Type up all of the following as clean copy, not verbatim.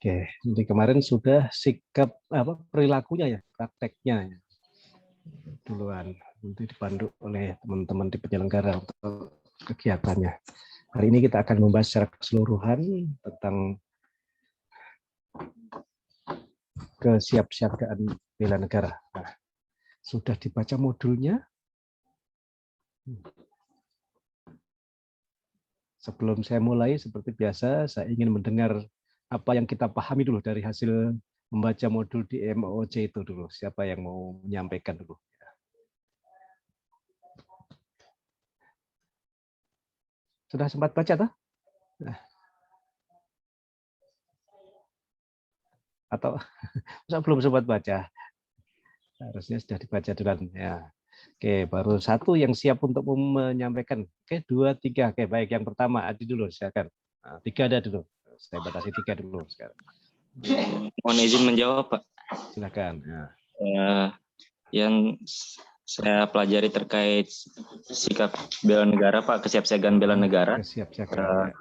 Oke, jadi kemarin sudah sikap perilakunya ya, prakteknya ya, duluan. Nanti dipandu oleh teman-teman di penyelenggara untuk kegiatannya. Hari ini kita akan membahas secara keseluruhan tentang kesiapsiagaan bela negara. Nah, sudah dibaca modulnya? Sebelum saya mulai, seperti biasa, saya ingin mendengar apa yang kita pahami dulu dari hasil membaca modul di MOOC itu dulu. Siapa yang mau menyampaikan dulu? Sudah sempat baca, toh? Atau belum sempat baca? Harusnya sudah dibaca duluan. Ya. Oke, baru satu yang siap untuk menyampaikan. Oke, 2, 3. Oke, baik. Yang pertama, Adi dulu, silakan. Nah, 3 ada dulu. Saya batasi 3 dulu sekarang. Mohon izin menjawab, Pak. Silakan. Ya. Yang saya pelajari terkait sikap bela negara, Pak, kesiapsiagaan bela negara. Kesiapsiagaan.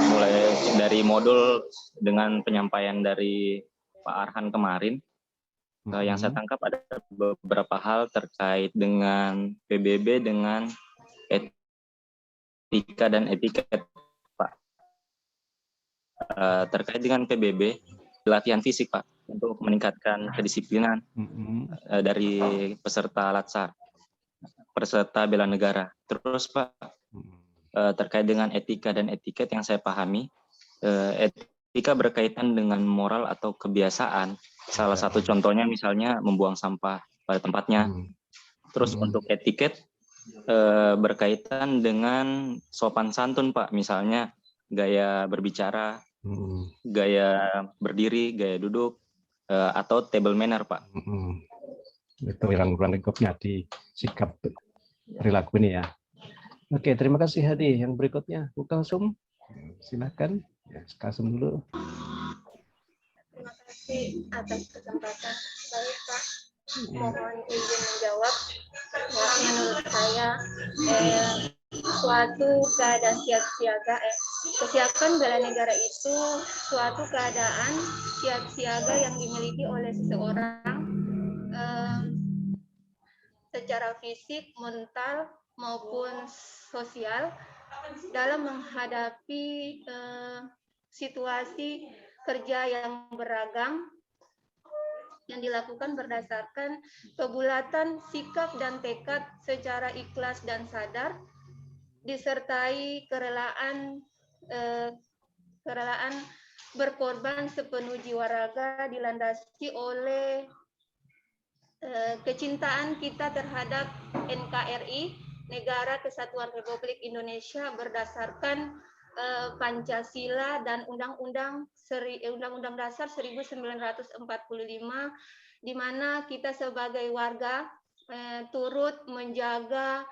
Mulai dari modul dengan penyampaian dari Pak Arhan kemarin. Yang saya tangkap ada beberapa hal terkait dengan PBB, dengan etika dan etiket, Pak. Terkait dengan PBB, latihan fisik, Pak, untuk meningkatkan kedisiplinan dari peserta Latsar, peserta bela negara. Terus, Pak, terkait dengan etika dan etiket yang saya pahami, etika berkaitan dengan moral atau kebiasaan. Salah satu contohnya misalnya membuang sampah pada tempatnya. Terus untuk etiket berkaitan dengan sopan santun, Pak. Misalnya gaya berbicara, gaya berdiri, gaya duduk, atau table manner, Pak. Itu yang lingkupnya di sikap perilaku ini ya. Oke, terima kasih Hadi. Yang berikutnya, Bu Kalsum. Silakan. Ya, Kalsum dulu. Terima kasih atas kesempatan. Baik, Pak. Mohon izin menjawab. Ya, menurut saya, suatu keadaan siap-siaga, kesiapan bela negara itu suatu keadaan siap-siaga yang dimiliki oleh seseorang secara fisik, mental, maupun sosial dalam menghadapi situasi kerja yang beragam yang dilakukan berdasarkan kebulatan sikap dan tekad secara ikhlas dan sadar, disertai kerelaan berkorban sepenuh jiwa raga dilandasi oleh kecintaan kita terhadap NKRI, Negara Kesatuan Republik Indonesia, berdasarkan Pancasila dan Undang-Undang Dasar 1945, di mana kita sebagai warga turut menjaga,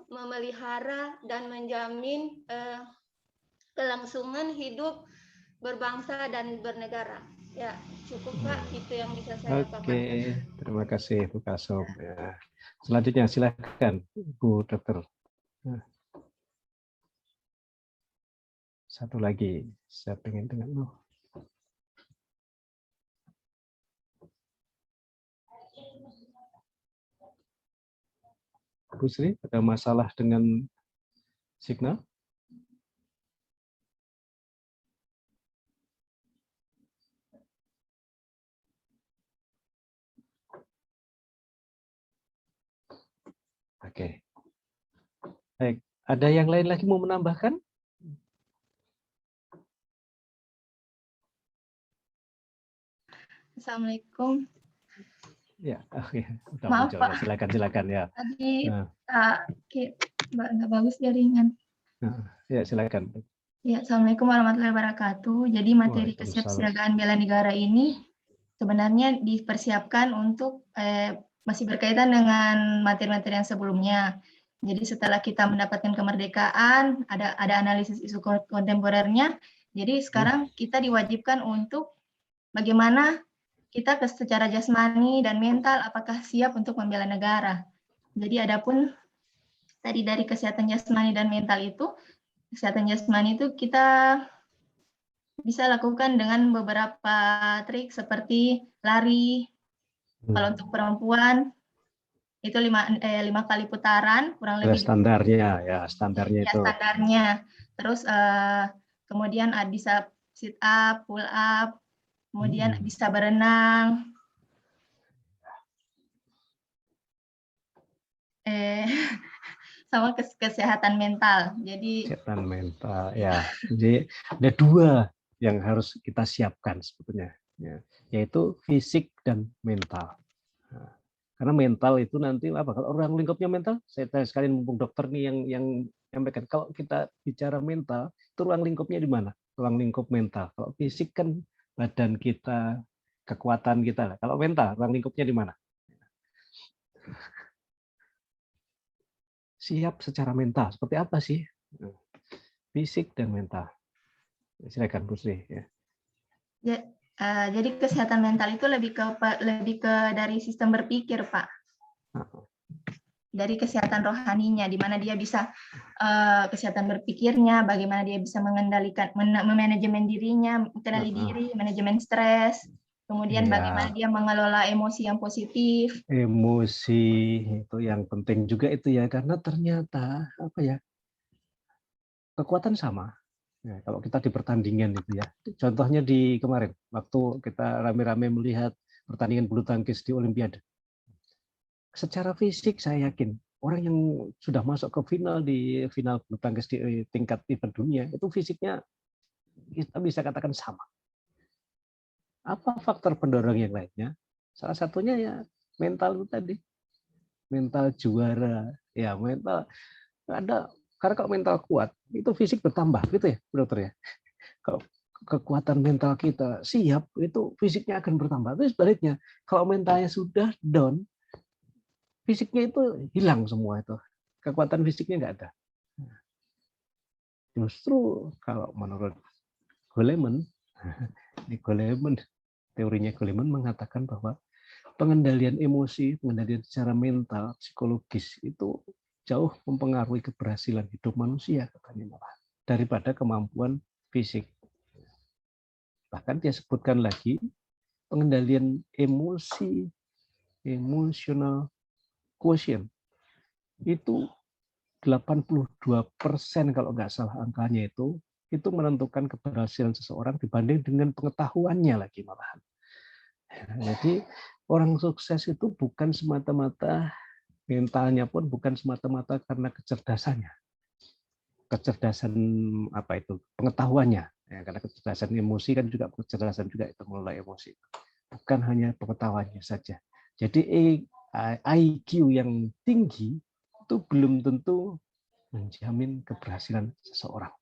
memelihara, dan menjamin kelangsungan hidup berbangsa dan bernegara. Ya, cukup Pak, itu yang bisa saya paparkan. Oke, terima kasih Bu Kalsum. Ya. Selanjutnya silakan Bu Dokter. Satu lagi, saya pengen dengar. Bu Sri, ada masalah dengan signal? Oke. Baik, ada yang lain lagi mau menambahkan? Assalamualaikum. Ya, oke. Maaf Pak. Silakan ya. Tadi nggak bagus jaringan. Ya, silakan. Ya, Assalamualaikum warahmatullahi wabarakatuh. Jadi materi kesiapsiagaan bela negara ini sebenarnya dipersiapkan untuk masih berkaitan dengan materi-materi yang sebelumnya. Jadi setelah kita mendapatkan kemerdekaan, ada analisis isu kontemporernya. Jadi sekarang kita diwajibkan untuk bagaimana kita secara jasmani dan mental apakah siap untuk membela negara. Jadi adapun tadi dari kesehatan jasmani dan mental itu, kesehatan jasmani itu kita bisa lakukan dengan beberapa trik seperti lari. Kalau untuk perempuan itu 5 kali putaran, kurang lebih standarnya ya, standarnya ya, itu. Standarnya. Terus kemudian bisa sit up, pull up, kemudian bisa berenang. Sama kesehatan mental. Jadi kesehatan mental ya. Jadi ada 2 yang harus kita siapkan sebetulnya, ya, yaitu fisik dan mental. Nah, karena mental itu nanti apa? Kalau orang lingkupnya mental, saya tanya sekalian mumpung dokter nih yang nyampaikan, kalau kita bicara mental, itu ruang lingkupnya di mana? Ruang lingkup mental. Kalau fisik kan badan kita, kekuatan kita. Kalau mental, ruang lingkupnya di mana? Siap secara mental. Seperti apa sih? Fisik dan mental. Silakan Bu Sri. Ya. Jadi kesehatan mental itu lebih ke dari sistem berpikir, Pak. Dari kesehatan rohaninya, di mana dia bisa kesehatan berpikirnya, bagaimana dia bisa mengendalikan, memanajemen dirinya, mengenali diri, manajemen stres, kemudian bagaimana dia mengelola emosi yang positif. Emosi itu yang penting juga itu ya, karena ternyata apa ya, kekuatan sama. Ya, kalau kita di pertandingan itu ya, contohnya di kemarin waktu kita rame-rame melihat pertandingan bulu tangkis di Olimpiade. Secara fisik saya yakin orang yang sudah masuk ke final di final bulu tangkis di tingkat event dunia itu fisiknya kita bisa katakan sama. Apa faktor pendorong yang lainnya? Salah satunya ya mental itu tadi, mental juara, ya mental ada. Karena kalau mental kuat, itu fisik bertambah, gitu ya, dokter ya. Kalau kekuatan mental kita siap, itu fisiknya akan bertambah. Terus sebaliknya, kalau mentalnya sudah down, fisiknya itu hilang semua itu. Kekuatan fisiknya nggak ada. Justru kalau menurut Goleman, teorinya Goleman mengatakan bahwa pengendalian emosi, pengendalian secara mental, psikologis itu jauh mempengaruhi keberhasilan hidup manusia, katanya malah, daripada kemampuan fisik. Bahkan dia sebutkan lagi pengendalian emosi, emotional quotient, itu 82% kalau nggak salah angkanya itu menentukan keberhasilan seseorang dibanding dengan pengetahuannya lagi malahan. Jadi orang sukses itu bukan semata-mata mentalnya, pun bukan semata-mata karena kecerdasannya. Kecerdasan apa itu? Pengetahuannya. Ya, karena kecerdasan emosi kan juga kecerdasan juga itu mengelola emosi. Bukan hanya pengetahuannya saja. Jadi IQ yang tinggi itu belum tentu menjamin keberhasilan seseorang.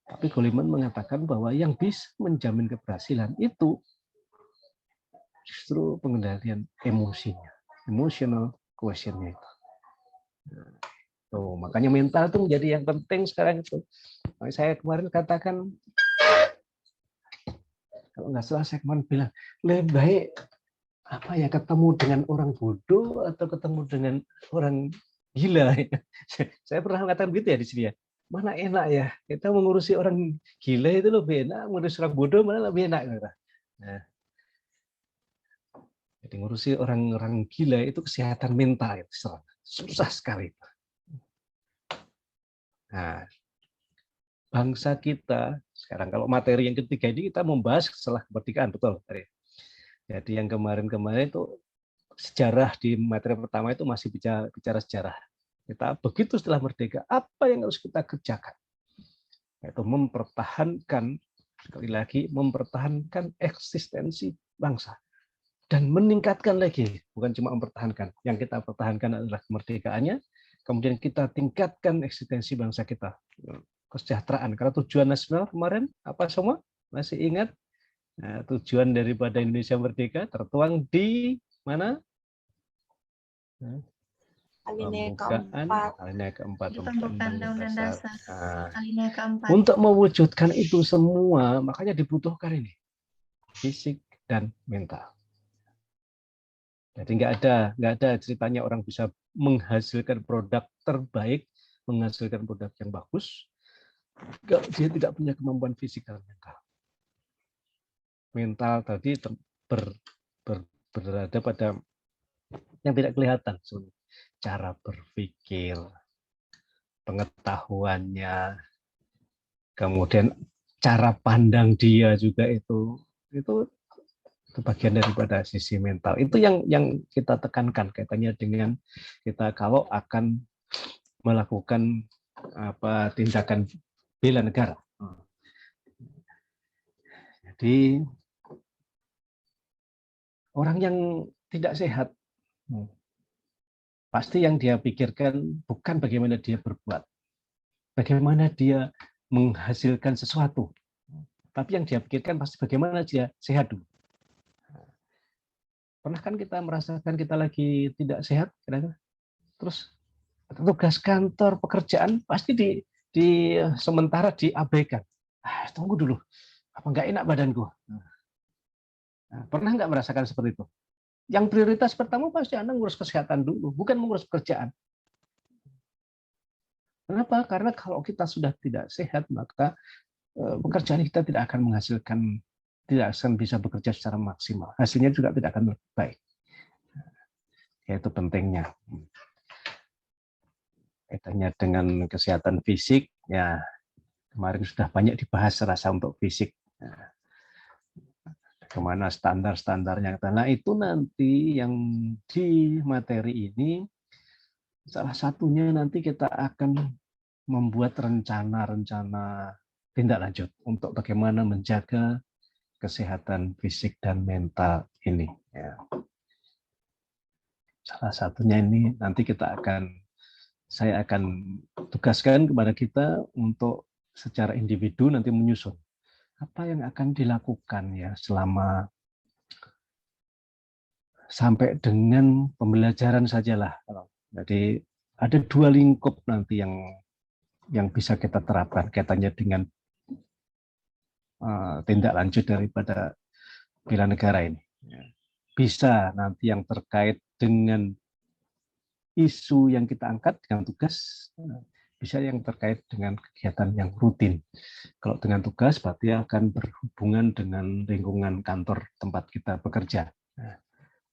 Tapi Goleman mengatakan bahwa yang bisa menjamin keberhasilan itu justru pengendalian emosinya, emotional quotient-nya itu. Tuh, makanya mental itu menjadi yang penting sekarang itu. Saya kemarin katakan, kalau nggak salah saya kemarin bilang, lebih baik apa ya, ketemu dengan orang bodoh atau ketemu dengan orang gila. Saya pernah mengatakan gitu ya di sini ya. Mana enak ya, kita mengurusi orang gila itu lebih enak, mengurusi orang bodoh mana lebih enak. Nah, jadi ngurusi orang gila itu kesehatan mental itu susah sekali. Nah, bangsa kita sekarang, kalau materi yang ketiga ini kita membahas setelah kemerdekaan, betul. Jadi yang kemarin-kemarin itu sejarah, di materi pertama itu masih bicara sejarah. Kita begitu setelah merdeka, apa yang harus kita kerjakan? Yaitu mempertahankan, sekali lagi, mempertahankan eksistensi bangsa. Dan meningkatkan lagi, bukan cuma mempertahankan. Yang kita pertahankan adalah kemerdekaannya, kemudian kita tingkatkan eksistensi bangsa kita. Kesejahteraan. Karena tujuan nasional kemarin, apa semua? Masih ingat? Nah, tujuan daripada Indonesia merdeka tertuang di mana? Alinea keempat. Undang-Undang Dasar. Alinea keempat. Untuk mewujudkan itu semua, makanya dibutuhkan ini fisik dan mental. Jadi nggak ada ceritanya orang bisa menghasilkan produk terbaik, menghasilkan produk yang bagus, kalau dia tidak punya kemampuan fisik dan mental. mental tadi berada pada yang tidak kelihatan, cara berpikir, pengetahuannya, kemudian cara pandang dia juga itu bagian daripada sisi mental. Itu yang kita tekankan kaitannya dengan kita kalau akan melakukan tindakan bela negara. Jadi orang yang tidak sehat pasti yang dia pikirkan bukan bagaimana dia berbuat, bagaimana dia menghasilkan sesuatu, tapi yang dia pikirkan pasti bagaimana dia sehat dulu. Pernah kan kita merasakan kita lagi tidak sehat, terus tugas kantor pekerjaan pasti di sementara diabaikan. Tunggu dulu, apa nggak enak badanku? Pernah nggak merasakan seperti itu? Yang prioritas pertama pasti Anda ngurus kesehatan dulu, bukan mengurus pekerjaan. Kenapa? Karena kalau kita sudah tidak sehat, maka pekerjaan kita tidak akan menghasilkan, tidak akan bisa bekerja secara maksimal. Hasilnya juga tidak akan lebih baik. Yaitu pentingnya. Kaitannya dengan kesehatan fisik, ya kemarin sudah banyak dibahas rasa untuk fisik. Bagaimana standar-standarnya. Nah itu nanti yang di materi ini, salah satunya nanti kita akan membuat rencana-rencana tindak lanjut untuk bagaimana menjaga kesehatan fisik dan mental ini. Ya. Salah satunya ini nanti saya akan tugaskan kepada kita untuk secara individu nanti menyusun apa yang akan dilakukan ya selama sampai dengan pembelajaran sajalah. Jadi ada 2 lingkup nanti yang bisa kita terapkan kaitannya dengan tindak lanjut daripada bela negara ini. Bisa nanti yang terkait dengan isu yang kita angkat dengan tugas, bisa yang terkait dengan kegiatan yang rutin. Kalau dengan tugas berarti akan berhubungan dengan lingkungan kantor tempat kita bekerja.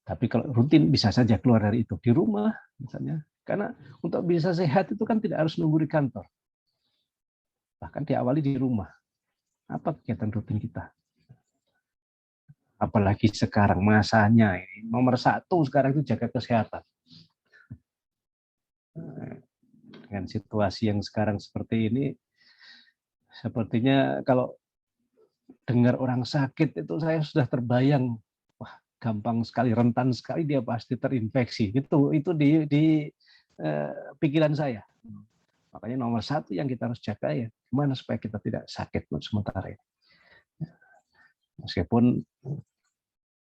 Tapi kalau rutin bisa saja keluar dari itu di rumah misalnya. Karena untuk bisa sehat itu kan tidak harus nunggu di kantor. Bahkan diawali di rumah. Apa kegiatan rutin kita? Apalagi sekarang masanya ini nomor 1 sekarang itu jaga kesehatan. Dengan situasi yang sekarang seperti ini, sepertinya kalau dengar orang sakit itu saya sudah terbayang, wah gampang sekali, rentan sekali dia pasti terinfeksi. Itu di pikiran saya. Makanya nomor 1 yang kita harus jaga ya, gimana supaya kita tidak sakit sementara ini. Meskipun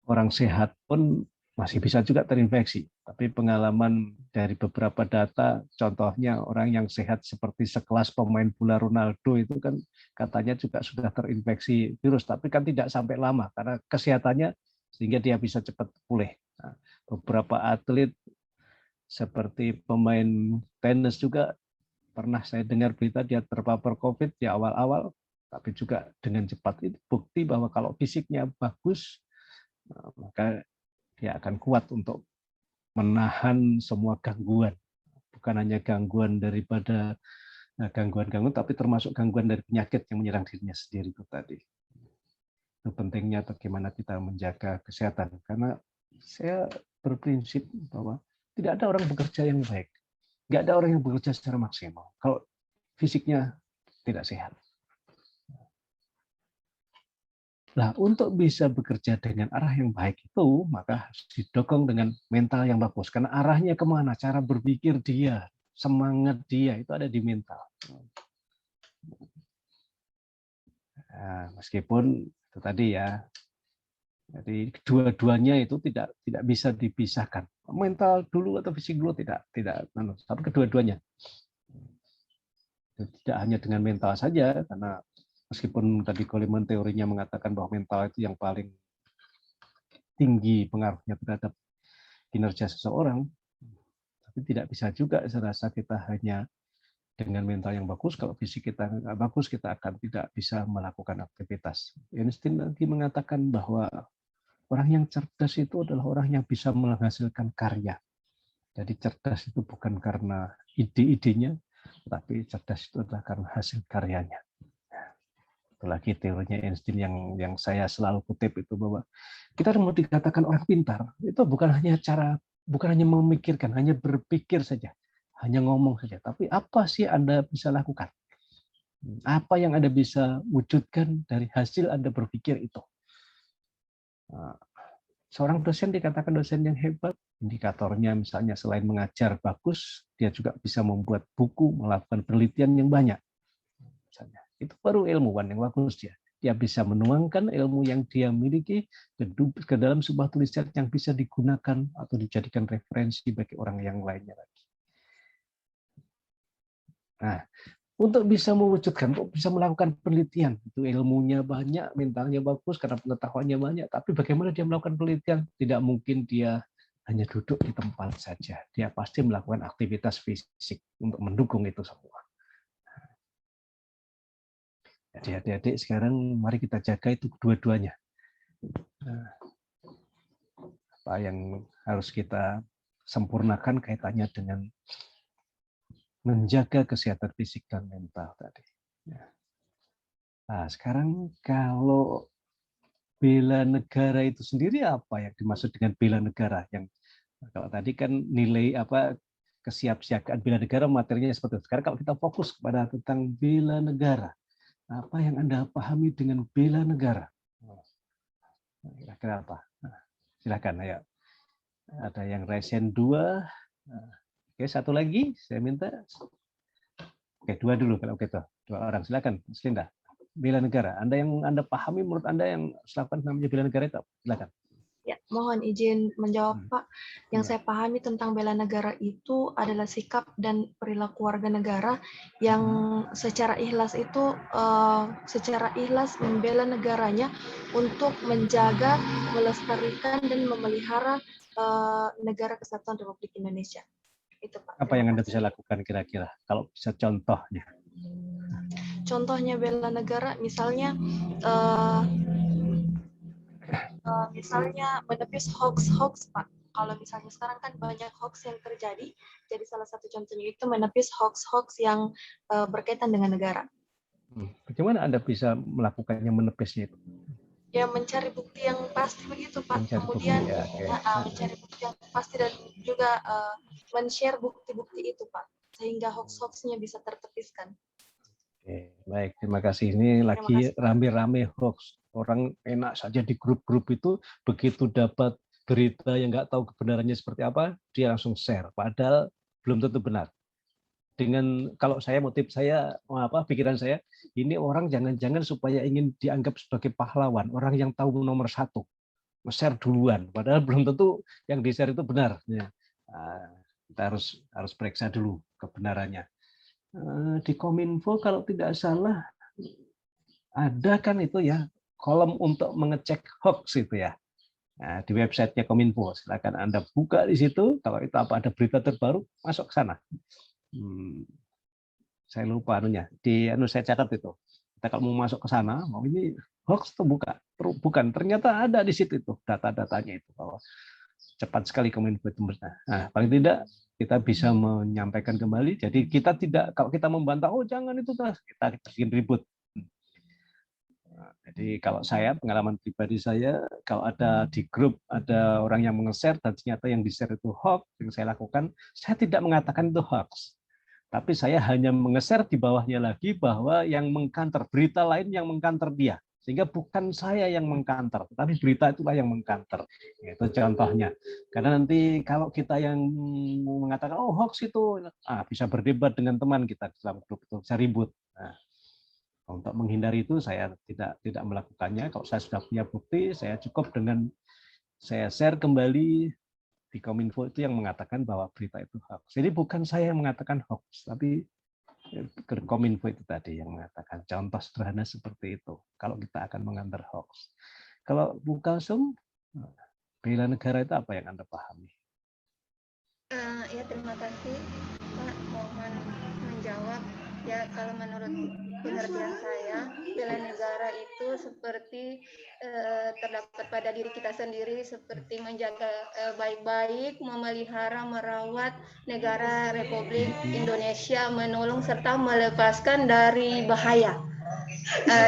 orang sehat pun masih bisa juga terinfeksi. Tapi pengalaman dari beberapa data, contohnya orang yang sehat seperti sekelas pemain bola Ronaldo itu kan katanya juga sudah terinfeksi virus, tapi kan tidak sampai lama karena kesehatannya sehingga dia bisa cepat pulih. Nah, beberapa atlet seperti pemain tenis juga pernah saya dengar berita dia terpapar COVID di awal-awal, tapi juga dengan cepat. Itu bukti bahwa kalau fisiknya bagus, maka dia akan kuat untuk menahan semua gangguan. Bukan hanya gangguan daripada gangguan-gangguan, tapi termasuk gangguan dari penyakit yang menyerang dirinya sendiri itu tadi. Itu pentingnya bagaimana kita menjaga kesehatan. Karena saya berprinsip bahwa tidak ada orang bekerja yang baik. Nggak ada orang yang bekerja secara maksimal kalau fisiknya tidak sehat. Nah, untuk bisa bekerja dengan arah yang baik itu, maka harus didukung dengan mental yang bagus. Karena arahnya kemana, cara berpikir dia, semangat dia, itu ada di mental. Nah, meskipun itu tadi ya, jadi kedua-duanya itu tidak bisa dipisahkan. Mental dulu atau fisik dulu tidak, tapi kedua-duanya. Tidak hanya dengan mental saja, karena meskipun tadi Goleman teorinya mengatakan bahwa mental itu yang paling tinggi pengaruhnya terhadap kinerja seseorang, tapi tidak bisa juga saya rasa kita hanya dengan mental yang bagus, kalau fisik kita nggak bagus, kita akan tidak bisa melakukan aktivitas. Einstein lagi mengatakan bahwa orang yang cerdas itu adalah orang yang bisa menghasilkan karya. Jadi cerdas itu bukan karena ide-idenya, tapi cerdas itu adalah karena hasil karyanya. Itu lagi teorinya Einstein yang saya selalu kutip itu, bahwa kita mau dikatakan orang pintar, itu bukan hanya memikirkan, hanya berpikir saja. Hanya ngomong saja, tapi apa sih Anda bisa lakukan? Apa yang Anda bisa wujudkan dari hasil Anda berpikir itu? Seorang dosen dikatakan dosen yang hebat, indikatornya misalnya selain mengajar bagus, dia juga bisa membuat buku, melakukan penelitian yang banyak. Misalnya, itu baru ilmuwan yang bagus dia. Dia bisa menuangkan ilmu yang dia miliki ke dalam sebuah tulisan yang bisa digunakan atau dijadikan referensi bagi orang yang lainnya lagi. Nah, untuk bisa mewujudkan, untuk bisa melakukan penelitian, itu ilmunya banyak, mentalnya bagus, karena pengetahuannya banyak, tapi bagaimana dia melakukan penelitian? Tidak mungkin dia hanya duduk di tempat saja. Dia pasti melakukan aktivitas fisik untuk mendukung itu semua. Jadi adik-adik sekarang mari kita jaga itu kedua-duanya. Apa yang harus kita sempurnakan kaitannya dengan menjaga kesehatan fisik dan mental tadi. Nah, sekarang kalau bela negara itu sendiri, apa yang dimaksud dengan bela negara? Yang kalau tadi kan nilai kesiapsiagaan bela negara materinya seperti itu. Sekarang kalau kita fokus kepada tentang bela negara, apa yang Anda pahami dengan bela negara? Kira-kira apa? Silakan, ayo. Ada yang resen 2. Oke, satu lagi, saya minta. Oke, 2 dulu kalau gitu. 2 orang, silakan, Mas Linda. Bela negara, yang Anda pahami menurut Anda yang selakukan namanya bela negara itu, silakan. Ya, mohon izin menjawab, Pak. Yang saya pahami tentang bela negara itu adalah sikap dan perilaku warga negara yang secara ikhlas membela negaranya untuk menjaga, melestarikan dan memelihara negara kesatuan Republik Indonesia. Itu, Pak. Apa yang Anda bisa lakukan kira-kira? Kalau bisa contohnya. Contohnya bela negara, misalnya menepis hoax, Pak. Kalau misalnya sekarang kan banyak hoax yang terjadi, jadi salah satu contohnya itu menepis hoax yang berkaitan dengan negara. Bagaimana Anda bisa melakukannya, menepisnya itu? Ya, mencari bukti yang pasti begitu, Pak. Kemudian mencari bukti yang pasti dan juga men-share bukti-bukti itu, Pak, sehingga hoax-hoaxnya bisa tertepiskan. Oke, baik, terima kasih. Ini lagi rame-rame hoax. Orang enak saja di grup-grup itu, begitu dapat berita yang nggak tahu kebenarannya seperti apa, dia langsung share. Padahal belum tentu benar. Kalau saya, motif saya, pikiran saya, ini orang jangan-jangan supaya ingin dianggap sebagai pahlawan, orang yang tahu nomor 1, share duluan, padahal belum tentu yang di-share itu benar. Kita harus periksa dulu kebenarannya. Di Kominfo kalau tidak salah ada kan itu ya, kolom untuk mengecek hoax itu ya. Nah, di websitenya Kominfo, silakan Anda buka di situ, kalau itu ada berita terbaru, masuk ke sana. Saya lupa saya catat itu. Kita kalau mau masuk ke sana, mau ini hoax atau bukan? Ternyata ada di situ itu data-datanya itu, bahwa cepat sekali Kominfo itu. Nah, paling tidak kita bisa menyampaikan kembali. Jadi kita tidak, kalau kita membantah, oh jangan itu, kita bikin ribut. Jadi kalau saya, pengalaman pribadi saya, kalau ada di grup ada orang yang meng-share dan ternyata yang di-share itu hoax, yang saya lakukan, saya tidak mengatakan itu hoax. Tapi saya hanya meng-share di bawahnya lagi bahwa yang mengkanter, berita lain yang mengkanter dia. Sehingga bukan saya yang mengkanter, tapi berita itulah yang mengkanter. Itu contohnya. Karena nanti kalau kita yang mengatakan, oh hoax itu, bisa berdebat dengan teman kita dalam grup itu, bisa ribut. Nah, untuk menghindari itu saya tidak melakukannya. Kalau saya sudah punya bukti, saya cukup dengan saya share kembali di Kominfo itu yang mengatakan bahwa berita itu hoax. Jadi bukan saya yang mengatakan hoax, tapi Kominfo itu tadi yang mengatakan. Contoh sederhana seperti itu. Kalau kita akan mengantar hoax. Kalau Bu Kalsum, bela negara itu apa yang Anda pahami? Ya, terima kasih Pak. Mohon menjawab. Ya, kalau menurut pengertian saya, bela negara itu seperti terdapat pada diri kita sendiri, seperti menjaga baik-baik, memelihara, merawat negara Republik Indonesia, menolong serta melepaskan dari bahaya.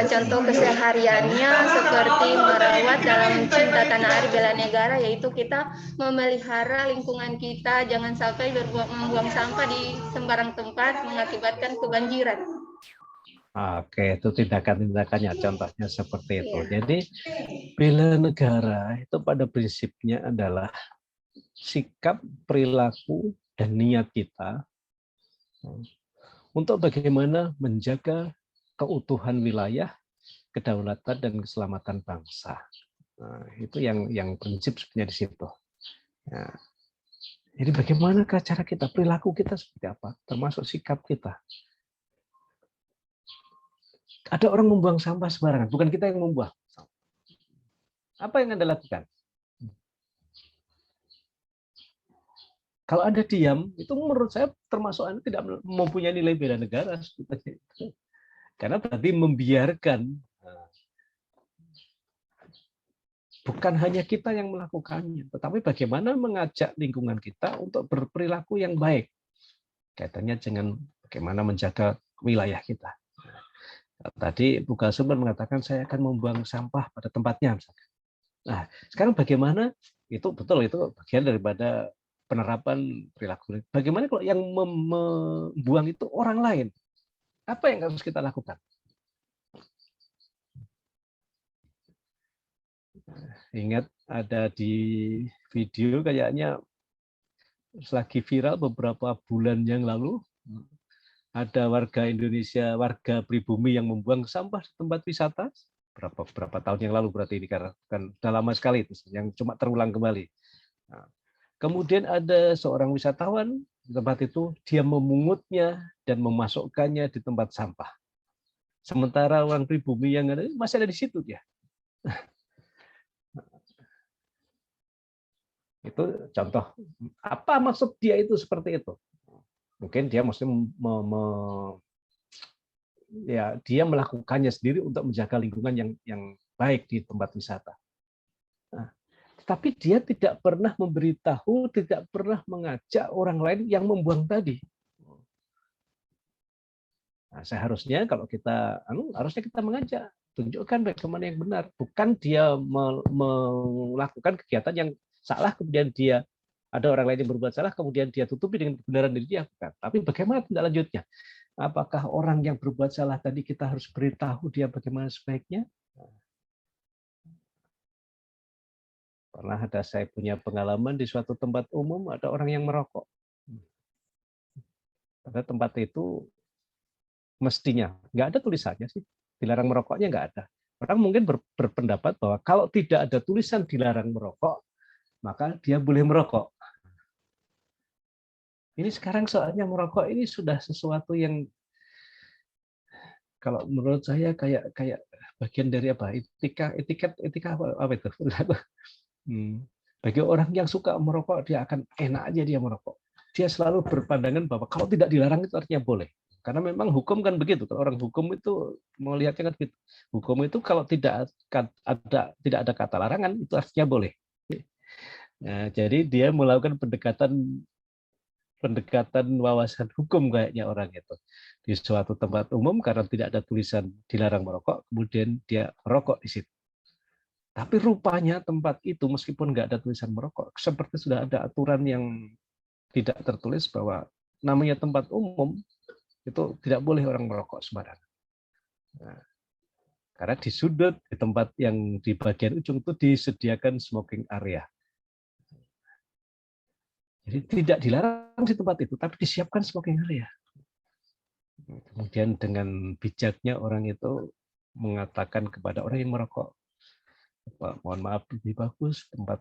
Contoh kesehariannya seperti merawat dalam cinta tanah air bela negara, yaitu kita memelihara lingkungan kita, jangan sampai membuang sampah di sembarang tempat mengakibatkan kebanjiran. Oke, itu tindakan-tindakannya, contohnya seperti itu. Jadi bela negara itu pada prinsipnya adalah sikap, perilaku, dan niat kita untuk bagaimana menjaga keutuhan wilayah, kedaulatan, dan keselamatan bangsa. Nah, itu yang prinsip sebenarnya di situ. Nah, jadi bagaimana cara kita, perilaku kita seperti apa, termasuk sikap kita. Ada orang membuang sampah sembarangan, bukan kita yang membuang. Apa yang Anda lakukan? Kalau Anda diam, itu menurut saya termasuk Anda tidak mempunyai nilai bela negara. Karena berarti membiarkan. Bukan hanya kita yang melakukannya, tetapi bagaimana mengajak lingkungan kita untuk berperilaku yang baik. Kaitannya dengan bagaimana menjaga wilayah kita. Tadi Bu Kalsum mengatakan saya akan membuang sampah pada tempatnya. Nah, sekarang bagaimana, itu betul, itu bagian daripada penerapan perilaku. Bagaimana kalau yang membuang itu orang lain? Apa yang harus kita lakukan? Ingat ada di video kayaknya lagi viral beberapa bulan yang lalu, ada warga Indonesia, warga pribumi yang membuang sampah di tempat wisata berapa tahun yang lalu, berarti ini karena kan sudah lama sekali itu, yang cuma terulang kembali. Nah, kemudian ada seorang wisatawan di tempat itu, dia memungutnya dan memasukkannya di tempat sampah. Sementara orang pribumi yang ada masih ada di situ dia. Itu contoh apa maksud dia itu seperti itu. Mungkin dia mesti dia melakukannya sendiri untuk menjaga lingkungan yang baik di tempat wisata. Nah, tapi dia tidak pernah memberitahu, tidak pernah mengajak orang lain yang membuang tadi. Nah, seharusnya kalau kita harusnya kita mengajak, tunjukkan bagaimana yang benar. Bukan dia melakukan kegiatan yang salah, kemudian dia ada orang lain yang berbuat salah, kemudian dia tutupi dengan kebenaran diri dia. Bukan. Tapi bagaimana tindak lanjutnya? Apakah orang yang berbuat salah tadi kita harus beritahu dia bagaimana sebaiknya? Pernah ada saya punya pengalaman di suatu tempat umum, ada orang yang merokok. Pada tempat itu mestinya nggak ada tulisannya sih, dilarang merokoknya nggak ada. Orang mungkin berpendapat bahwa kalau tidak ada tulisan dilarang merokok, maka dia boleh merokok. Ini sekarang soalnya merokok ini sudah sesuatu yang kalau menurut saya kayak bagian dari apa? Etika apa itu? Bagi orang yang suka merokok, dia akan enak aja dia merokok. Dia selalu berpandangan bahwa kalau tidak dilarang itu artinya boleh. Karena memang hukum kan begitu. Kalau orang hukum itu melihatnya kan gitu. Hukum itu kalau tidak ada kata larangan itu artinya boleh. Nah, jadi dia melakukan pendekatan wawasan hukum kayaknya orang itu di suatu tempat umum karena tidak ada tulisan dilarang merokok, kemudian dia merokok di situ. Tapi rupanya tempat itu meskipun nggak ada tulisan merokok, seperti sudah ada aturan yang tidak tertulis bahwa namanya tempat umum itu tidak boleh orang merokok sembarangan. Nah, karena di sudut, di tempat yang di bagian ujung itu disediakan smoking area. Jadi tidak dilarang di tempat itu, tapi disiapkan smoking area. Kemudian dengan bijaknya orang itu mengatakan kepada orang yang merokok, mohon maaf, lebih bagus tempat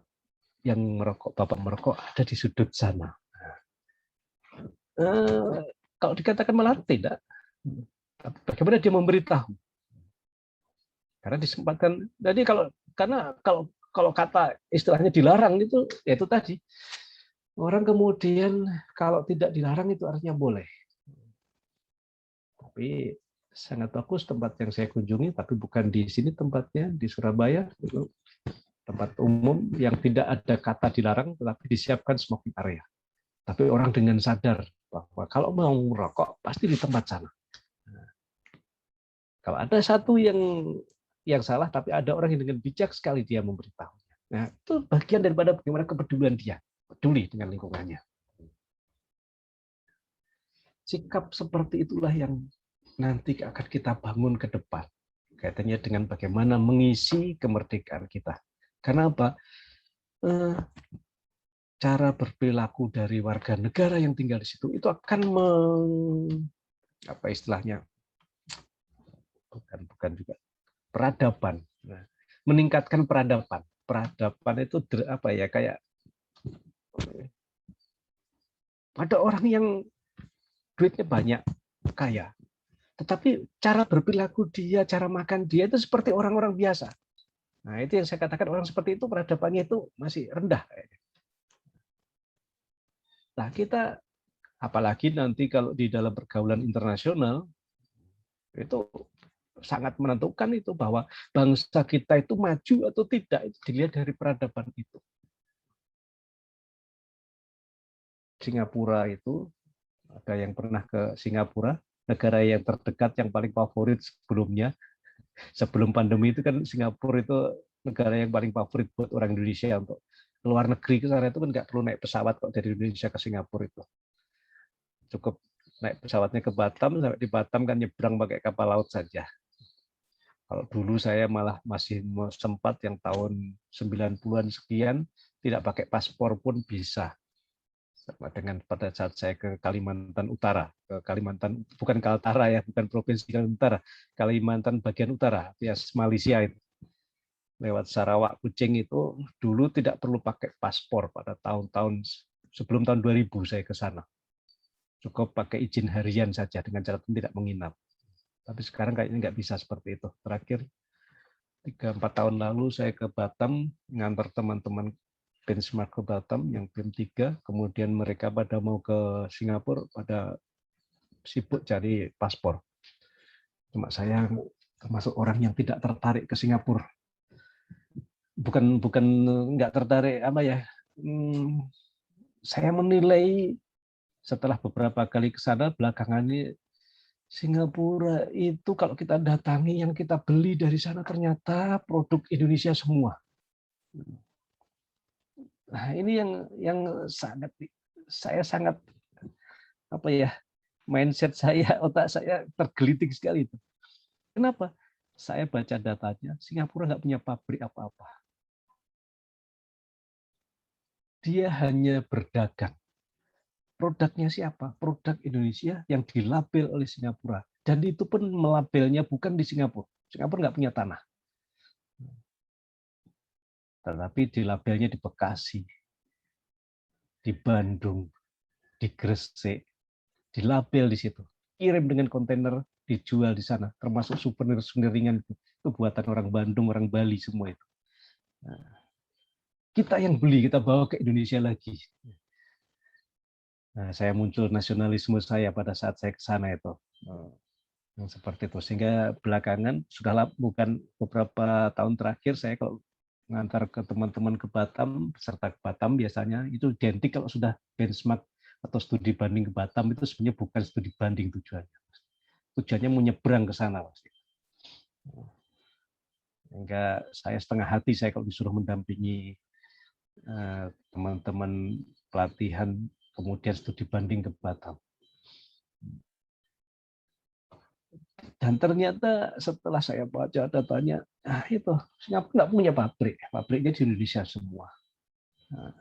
yang merokok, Bapak merokok ada di sudut sana. Kalau dikatakan melarang tidak, bagaimana dia memberitahu? Karena disempatkan. Jadi kalau kata istilahnya dilarang itu, ya itu tadi. Orang kemudian kalau tidak dilarang itu artinya boleh. Tapi sangat bagus tempat yang saya kunjungi, tapi bukan di sini tempatnya, di Surabaya, itu tempat umum yang tidak ada kata dilarang, tetapi disiapkan smoking area. Tapi orang dengan sadar bahwa kalau mau merokok pasti di tempat sana. Kalau ada satu yang salah, tapi ada orang yang dengan bijak sekali dia memberitahunya. Nah, itu bagian daripada bagaimana kepedulian dia, peduli dengan lingkungannya. Sikap seperti itulah yang nanti akan kita bangun ke depan, kaitannya dengan bagaimana mengisi kemerdekaan kita. Karena apa? Cara berperilaku dari warga negara yang tinggal di situ itu akan apa istilahnya? Bukan juga peradaban. Nah, meningkatkan peradaban. Peradaban itu apa ya, kayak ada orang yang duitnya banyak, kaya, tetapi cara berperilaku dia, cara makan dia itu seperti orang-orang biasa. Nah, itu yang saya katakan, orang seperti itu peradabannya itu masih rendah. Nah, kita apalagi nanti kalau di dalam pergaulan internasional itu sangat menentukan itu bahwa bangsa kita itu maju atau tidak itu dilihat dari peradaban itu. Singapura itu, ada yang pernah ke Singapura, negara yang terdekat yang paling favorit sebelumnya, sebelum pandemi itu kan Singapura itu negara yang paling favorit buat orang Indonesia untuk keluar negeri ke sana itu kan nggak perlu naik pesawat kok dari Indonesia ke Singapura itu. Cukup naik pesawatnya ke Batam, sampai di Batam kan nyebrang pakai kapal laut saja. Kalau dulu saya malah masih sempat yang tahun 90-an sekian, tidak pakai paspor pun bisa. Sama dengan pada saat saya ke Kalimantan Utara, ke Kalimantan, bukan Kaltara ya, bukan Provinsi Kalimantan Utara, Kalimantan bagian utara, alias Malaysia itu. Lewat Sarawak, Kuching itu dulu tidak perlu pakai paspor pada tahun-tahun sebelum tahun 2000 saya ke sana. Cukup pakai izin harian saja dengan catatan tidak menginap. Tapi sekarang kayaknya nggak bisa seperti itu. Terakhir 3-4 tahun lalu saya ke Batam ngantar teman-teman benchmark ke Batam yang BEM 3, kemudian mereka pada mau ke Singapura pada sibuk cari paspor. Cuma saya termasuk orang yang tidak tertarik ke Singapura. Bukan nggak tertarik apa ya. Saya menilai setelah beberapa kali ke sana belakangan ini, Singapura itu kalau kita datangi, yang kita beli dari sana ternyata produk Indonesia semua. Nah, ini yang saya sangat apa ya, mindset saya, otak saya tergelitik sekali itu. Kenapa? Saya baca datanya, Singapura nggak punya pabrik apa-apa. Dia hanya berdagang. Produknya siapa? Produk Indonesia yang dilabel oleh Singapura. Dan itu pun melabelnya bukan di Singapura. Singapura nggak punya tanah. Tetapi dilabelnya di Bekasi, di Bandung, di Gresik, dilabel di situ. Kirim dengan kontainer, dijual di sana. Termasuk souvenir-souvenir ringan itu buatan orang Bandung, orang Bali semua itu. Nah, kita yang beli, kita bawa ke Indonesia lagi. Nah, saya muncul nasionalisme saya pada saat saya ke sana itu. Yang seperti itu. Sehingga belakangan, sudah bukan beberapa tahun terakhir, saya kalau mengantar ke teman-teman ke Batam, peserta ke Batam biasanya, itu identik kalau sudah benchmark atau studi banding ke Batam, itu sebenarnya bukan studi banding tujuannya. Tujuannya mau nyebrang ke sana. Sehingga saya setengah hati saya kalau disuruh mendampingi teman-teman pelatihan kemudian studi banding ke Batam. Dan ternyata setelah saya baca datanya, itu Singapura nggak punya pabrik, pabriknya di Indonesia semua. Nah,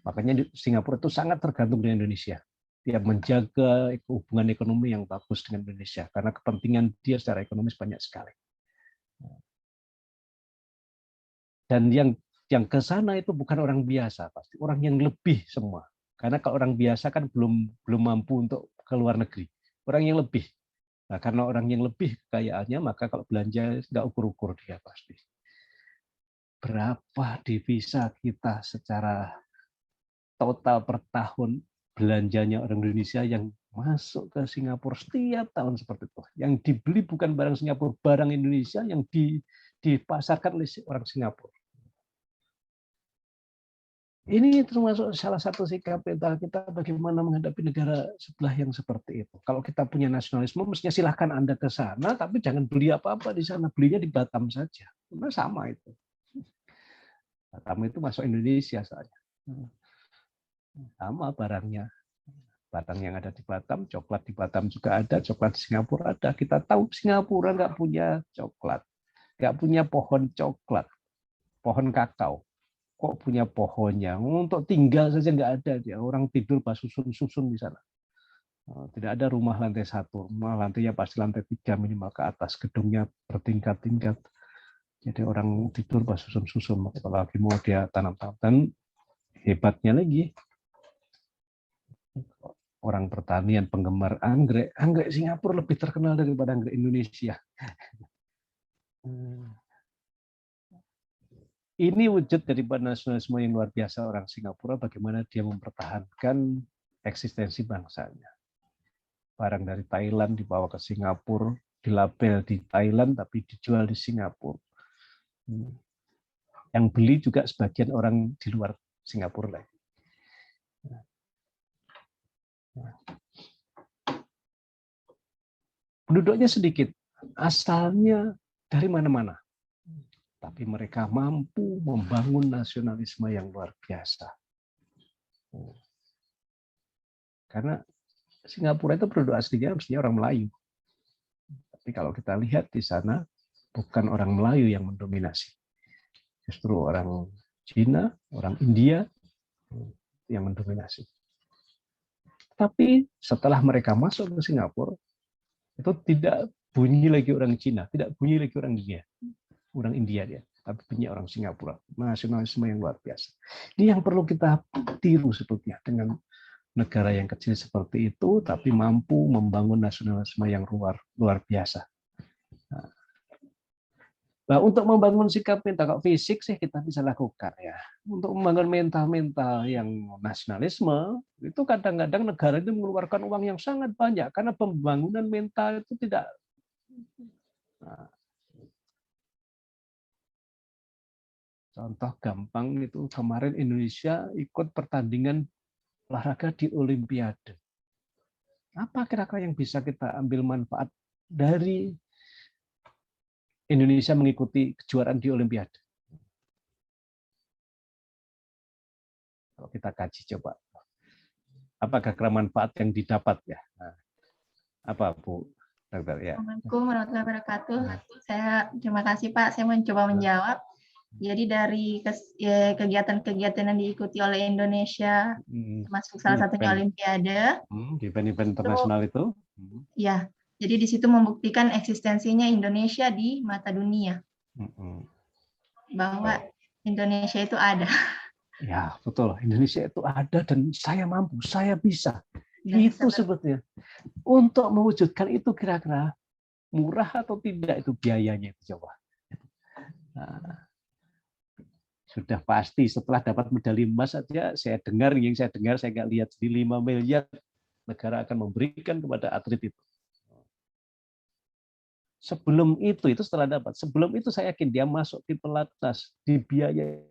makanya Singapura itu sangat tergantung dengan Indonesia. Dia menjaga hubungan ekonomi yang bagus dengan Indonesia karena kepentingan dia secara ekonomis banyak sekali. Dan yang ke sana itu bukan orang biasa, pasti orang yang lebih semua. Karena kalau orang biasa kan belum mampu untuk ke luar negeri. Orang yang lebih. Nah, karena orang yang lebih kekayaannya, maka kalau belanja nggak ukur-ukur dia pasti. Berapa devisa kita secara total per tahun, belanjanya orang Indonesia yang masuk ke Singapura setiap tahun seperti itu. Yang dibeli bukan barang Singapura, barang Indonesia yang dipasarkan oleh orang Singapura. Ini termasuk salah satu sikap kita bagaimana menghadapi negara sebelah yang seperti itu. Kalau kita punya nasionalisme, mestinya silahkan Anda ke sana, tapi jangan beli apa-apa di sana. Belinya di Batam saja. Karena sama itu. Batam itu masuk Indonesia soalnya. Sama barangnya. Barang yang ada di Batam, coklat di Batam juga ada, coklat di Singapura ada. Kita tahu Singapura nggak punya coklat. Nggak punya pohon coklat. Pohon kakao. Kok punya pohonnya? Untuk tinggal saja nggak ada dia. Orang tidur pas susun-susun di sana. Tidak ada rumah lantai 1. Rumah lantainya pasti lantai 3 minimal ke atas. Gedungnya bertingkat-tingkat. Jadi orang tidur pas susun-susun. Kalau lagi mau dia tanam-tanam. Dan hebatnya lagi, orang pertanian penggemar anggrek. Anggrek Singapura lebih terkenal daripada anggrek Indonesia. Ini wujud daripada nasionalisme yang luar biasa orang Singapura, bagaimana dia mempertahankan eksistensi bangsanya. Barang dari Thailand dibawa ke Singapura, dilabel di Thailand tapi dijual di Singapura. Yang beli juga sebagian orang di luar Singapura lagi. Penduduknya sedikit, asalnya dari mana-mana. Tapi mereka mampu membangun nasionalisme yang luar biasa. Karena Singapura itu penduduk aslinya mestinya orang Melayu. Tapi kalau kita lihat di sana, bukan orang Melayu yang mendominasi. Justru orang Cina, orang India yang mendominasi. Tapi setelah mereka masuk ke Singapura, itu tidak bunyi lagi orang Cina, tidak bunyi lagi orang India. Orang India dia, tapi punya orang Singapura. Nasionalisme yang luar biasa. Ini yang perlu kita tiru sebetulnya dengan negara yang kecil seperti itu, tapi mampu membangun nasionalisme yang luar biasa. Nah, untuk membangun sikap mental, kalau fisik sih kita bisa lakukan ya. Untuk membangun mental yang nasionalisme, itu kadang-kadang negara itu mengeluarkan uang yang sangat banyak karena pembangunan mental itu tidak. Nah, contoh gampang itu kemarin Indonesia ikut pertandingan olahraga di Olimpiade. Apa kira-kira yang bisa kita ambil manfaat dari Indonesia mengikuti kejuaraan di Olimpiade? Kalau kita kaji coba, apakah manfaat yang didapat ya? Nah, apa Bu Dokter ya? Assalamualaikum warahmatullahi wabarakatuh. Saya terima kasih Pak. Saya mencoba menjawab. Jadi dari kegiatan-kegiatan yang diikuti oleh Indonesia, termasuk salah satunya Olimpiade, di event-event internasional itu, ya. Jadi di situ membuktikan eksistensinya Indonesia di mata dunia, bahwa Indonesia itu ada. Ya betul, Indonesia itu ada dan saya mampu, saya bisa. Itu sebetulnya. Untuk mewujudkan itu kira-kira murah atau tidak itu biayanya itu coba. Nah, sudah pasti setelah dapat medali emas saja saya dengar saya nggak lihat di 5 miliar negara akan memberikan kepada atlet itu. Sebelum itu setelah dapat, sebelum itu saya yakin dia masuk di pelatnas, dibiayai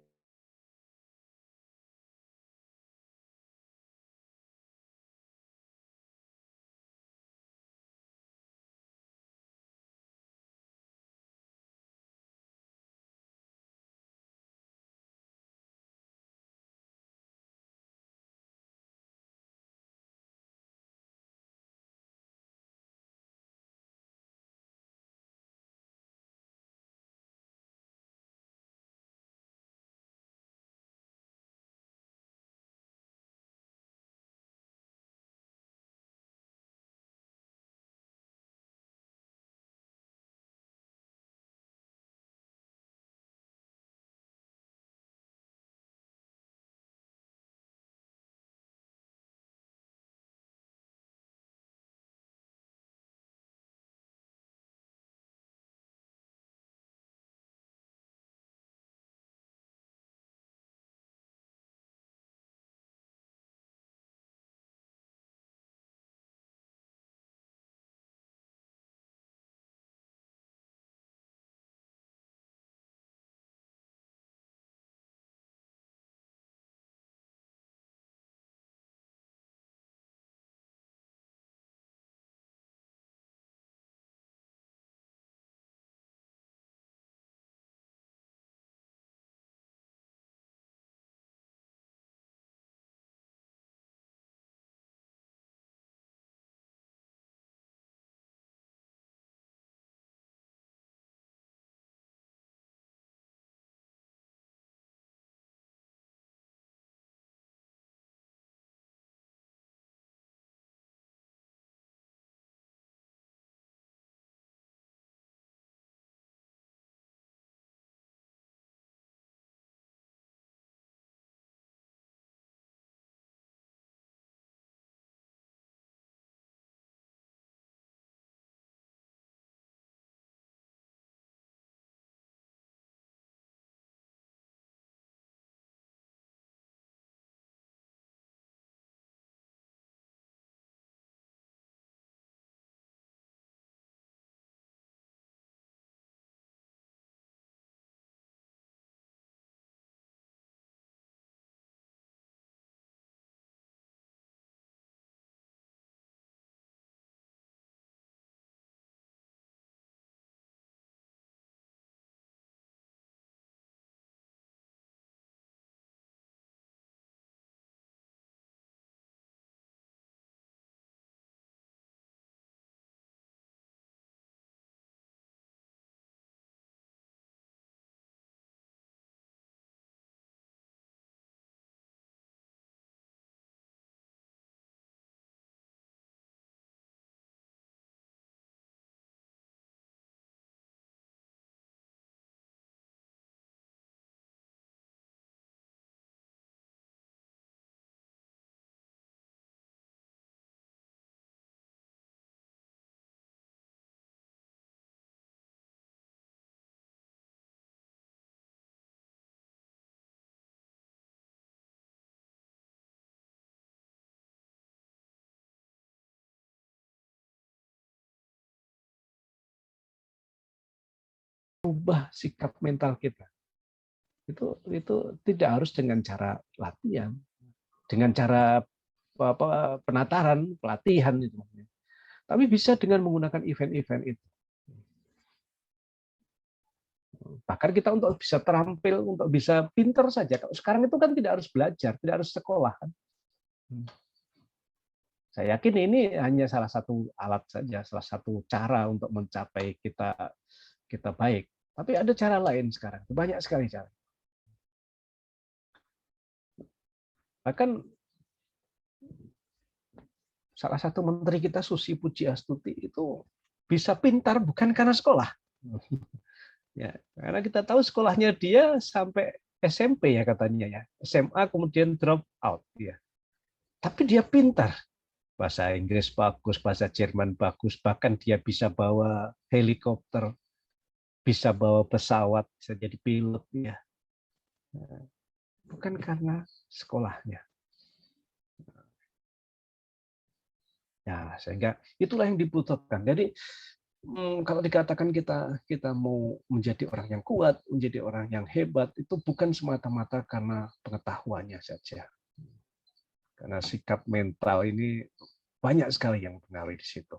merubah sikap mental kita. Itu tidak harus dengan cara latihan, dengan cara penataran, pelatihan itu. Tapi bisa dengan menggunakan event-event itu. Bahkan kita untuk bisa terampil, untuk bisa pinter saja. Sekarang itu kan tidak harus belajar, tidak harus sekolah. Saya yakin ini hanya salah satu alat saja, salah satu cara untuk mencapai kita baik. Tapi ada cara lain sekarang, banyak sekali cara. Bahkan salah satu menteri kita, Susi Pujiastuti, itu bisa pintar bukan karena sekolah. Ya, karena kita tahu sekolahnya dia sampai SMP ya katanya ya, SMA kemudian drop out ya. Tapi dia pintar, bahasa Inggris bagus, bahasa Jerman bagus, bahkan dia bisa bawa helikopter, bisa bawa pesawat, bisa jadi pilot ya. Bukan karena sekolahnya. Ya, sehingga itulah yang dibutuhkan. Jadi kalau dikatakan kita mau menjadi orang yang kuat, menjadi orang yang hebat, itu bukan semata-mata karena pengetahuannya saja. Karena sikap mental ini banyak sekali yang mempengaruhi di situ.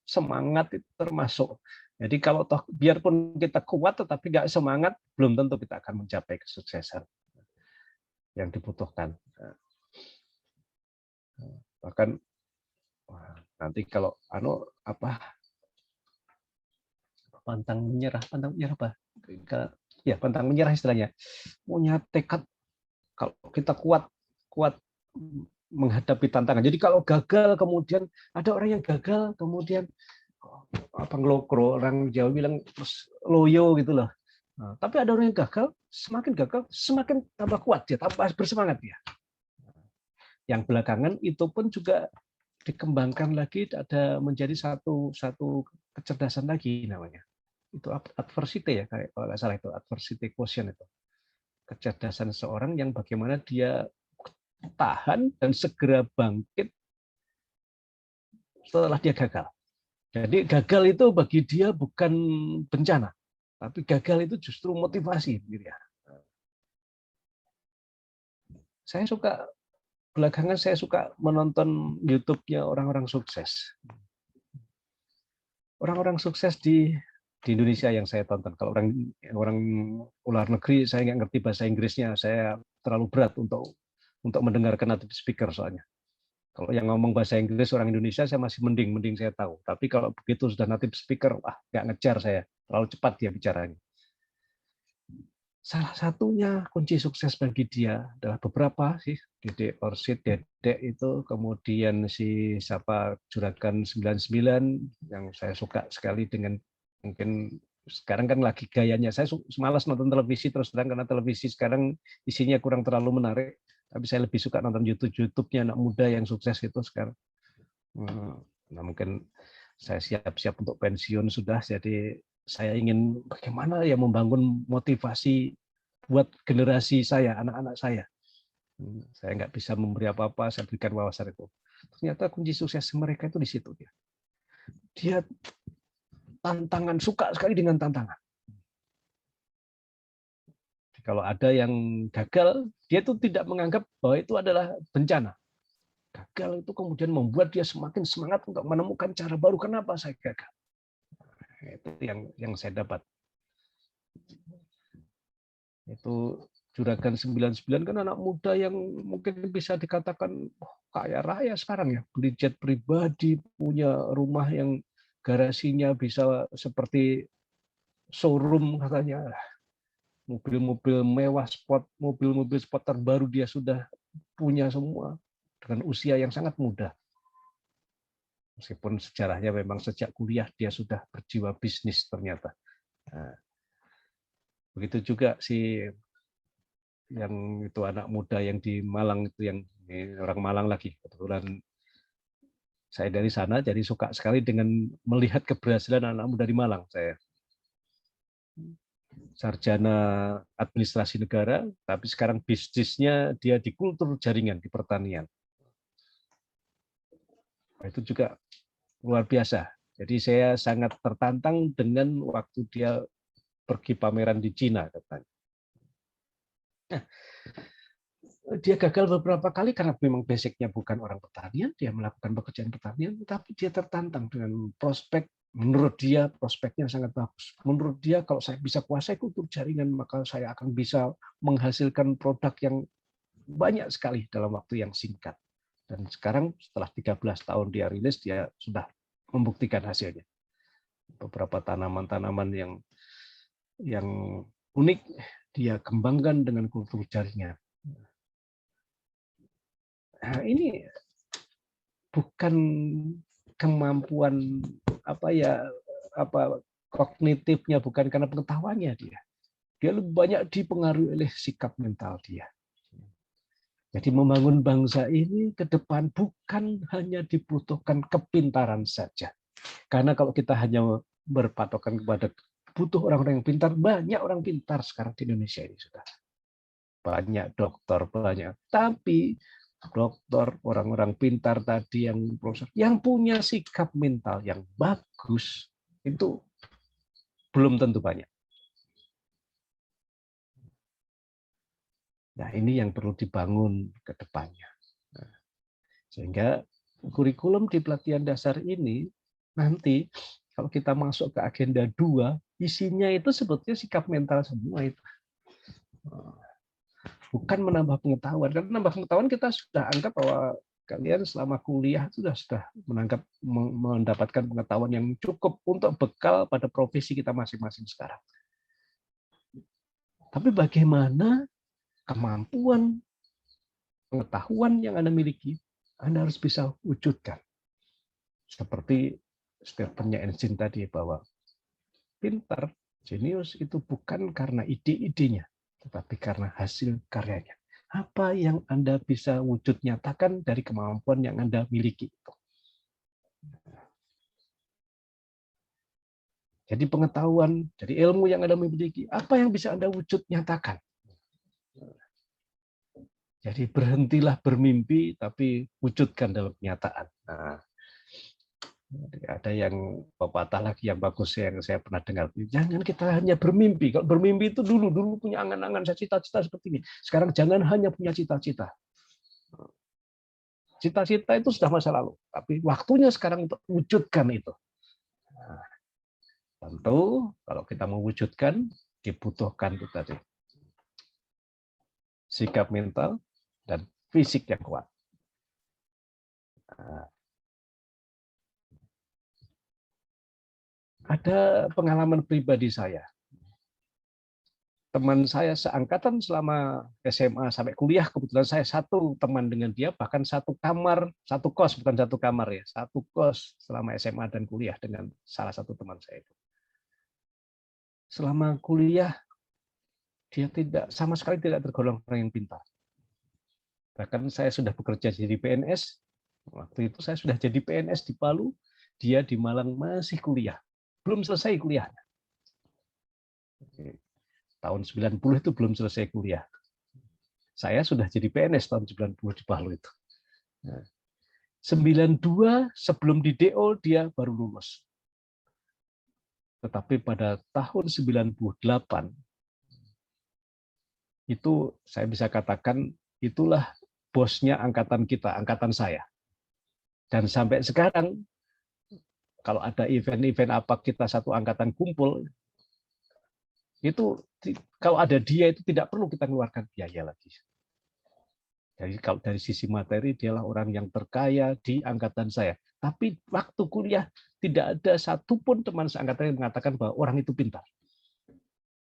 Semangat itu termasuk. Jadi kalau toh biarpun kita kuat tetapi nggak semangat, belum tentu kita akan mencapai kesuksesan yang dibutuhkan. Bahkan nanti kalau pantang menyerah apa? Ya, pantang menyerah istilahnya. Punya tekad kalau kita kuat menghadapi tantangan. Jadi kalau gagal kemudian ada orang yang gagal kemudian ngelokro, orang Jawa bilang loyo gitu loh. Nah, tapi ada orang yang gagal semakin tambah kuat dia, tambah bersemangat dia. Yang belakangan itu pun juga dikembangkan lagi, ada menjadi satu kecerdasan lagi namanya. Itu adversity ya, kalau nggak salah itu adversity quotient itu. Kecerdasan seorang yang bagaimana dia tahan dan segera bangkit setelah dia gagal. Jadi gagal itu bagi dia bukan bencana, tapi gagal itu justru motivasi. Belakangan saya suka menonton YouTube-nya orang-orang sukses. Orang-orang sukses di Indonesia yang saya tonton. Kalau orang luar negeri saya nggak ngerti bahasa Inggrisnya, saya terlalu berat untuk mendengarkan native speaker soalnya. Kalau yang ngomong bahasa Inggris orang Indonesia saya masih mending saya tahu. Tapi kalau begitu sudah native speaker, nggak ngejar saya. Terlalu cepat dia bicaranya. Salah satunya kunci sukses bagi dia adalah beberapa sih. Dedek Orsid, Dedek itu, kemudian si Juragan 99 yang saya suka sekali dengan mungkin sekarang kan lagi gayanya. Saya malas nonton televisi terus terang karena televisi sekarang isinya kurang terlalu menarik. Tapi saya lebih suka nonton YouTube-nya anak muda yang sukses itu sekarang. Nah, mungkin saya siap-siap untuk pensiun sudah, jadi saya ingin bagaimana ya membangun motivasi buat generasi saya, anak-anak saya. Saya nggak bisa memberi apa-apa, saya berikan wawasan itu. Ternyata kunci sukses mereka itu di situ. Dia tantangan, suka sekali dengan tantangan. Kalau ada yang gagal, dia itu tidak menganggap bahwa itu adalah bencana. Gagal itu kemudian membuat dia semakin semangat untuk menemukan cara baru. Kenapa saya gagal? Itu yang saya dapat. Itu Juragan 99 kan anak muda yang mungkin bisa dikatakan kaya raya sekarang ya. Beli jet pribadi, punya rumah yang garasinya bisa seperti showroom katanya. Mobil-mobil mewah, mobil-mobil sport terbaru dia sudah punya semua dengan usia yang sangat muda. Meskipun sejarahnya memang sejak kuliah dia sudah berjiwa bisnis ternyata. Nah, begitu juga si yang itu anak muda yang di Malang itu, yang orang Malang lagi. Kebetulan saya dari sana jadi suka sekali dengan melihat keberhasilan anak muda di Malang. Saya sarjana administrasi negara, tapi sekarang bisnisnya dia di kultur jaringan, di pertanian. Itu juga luar biasa. Jadi saya sangat tertantang dengan waktu dia pergi pameran di Cina katanya. Nah, dia gagal beberapa kali karena memang basicnya bukan orang pertanian, dia melakukan pekerjaan pertanian, tapi dia tertantang dengan prospek. Menurut dia prospeknya sangat bagus. Menurut dia kalau saya bisa kuasai kultur jaringan, maka saya akan bisa menghasilkan produk yang banyak sekali dalam waktu yang singkat. Dan sekarang setelah 13 tahun dia rilis, dia sudah membuktikan hasilnya. Beberapa tanaman-tanaman yang unik dia kembangkan dengan kultur jaringan. Nah, ini bukan kemampuan kognitifnya, bukan karena pengetahuannya dia. Dia lebih banyak dipengaruhi oleh sikap mental dia. Jadi membangun bangsa ini ke depan bukan hanya dibutuhkan kepintaran saja. Karena kalau kita hanya berpatokan kepada butuh orang-orang yang pintar, banyak orang pintar sekarang di Indonesia ini sudah. Banyak dokter, banyak. Tapi dokter, orang-orang pintar tadi yang profesor, yang punya sikap mental yang bagus, itu belum tentu banyak. Nah, ini yang perlu dibangun ke depannya. Nah, sehingga kurikulum di pelatihan dasar ini, nanti kalau kita masuk ke agenda 2, isinya itu sebetulnya sikap mental semua itu. Bukan menambah pengetahuan, karena menambah pengetahuan kita sudah anggap bahwa kalian selama kuliah itu sudah mendapatkan pengetahuan yang cukup untuk bekal pada profesi kita masing-masing sekarang. Tapi bagaimana kemampuan pengetahuan yang Anda miliki, Anda harus bisa wujudkan. Seperti statementnya Einstein tadi, bahwa pintar, jenius itu bukan karena ide-idenya, tetapi karena hasil karyanya. Apa yang Anda bisa wujud nyatakan dari kemampuan yang Anda miliki. Jadi pengetahuan, jadi ilmu yang Anda miliki, apa yang bisa Anda wujud nyatakan. Jadi berhentilah bermimpi, tapi wujudkan dalam kenyataan. Nah, ada yang pepatah lagi yang bagus yang saya pernah dengar. Jangan kita hanya bermimpi. Kalau bermimpi itu dulu punya angan-angan, saya cita-cita seperti ini. Sekarang jangan hanya punya cita-cita. Cita-cita itu sudah masa lalu. Tapi waktunya sekarang untuk wujudkan itu. Nah, tentu kalau kita mewujudkan, dibutuhkan itu tadi. Sikap mental dan fisik yang kuat. Nah, ada pengalaman pribadi saya. Teman saya seangkatan selama SMA sampai kuliah, kebetulan saya satu teman dengan dia, bahkan satu kamar, satu kos, bukan satu kamar ya, satu kos selama SMA dan kuliah dengan salah satu teman saya itu. Selama kuliah, dia sama sekali tidak tergolong orang yang pintar. Bahkan saya sudah bekerja jadi PNS, waktu itu saya sudah jadi PNS di Palu, dia di Malang masih kuliah. Belum selesai kuliahnya. Tahun 90 itu belum selesai kuliah. Saya sudah jadi PNS tahun 90 di Palu itu. 92 sebelum di DO dia baru lulus. Tetapi pada tahun 98 itu saya bisa katakan itulah bosnya angkatan kita, angkatan saya. Dan sampai sekarang kalau ada event-event apa kita satu angkatan kumpul, itu kalau ada dia itu tidak perlu kita keluarkan biaya lagi. Jadi kalau dari sisi materi dialah orang yang terkaya di angkatan saya. Tapi waktu kuliah tidak ada satupun teman seangkatan yang mengatakan bahwa orang itu pintar.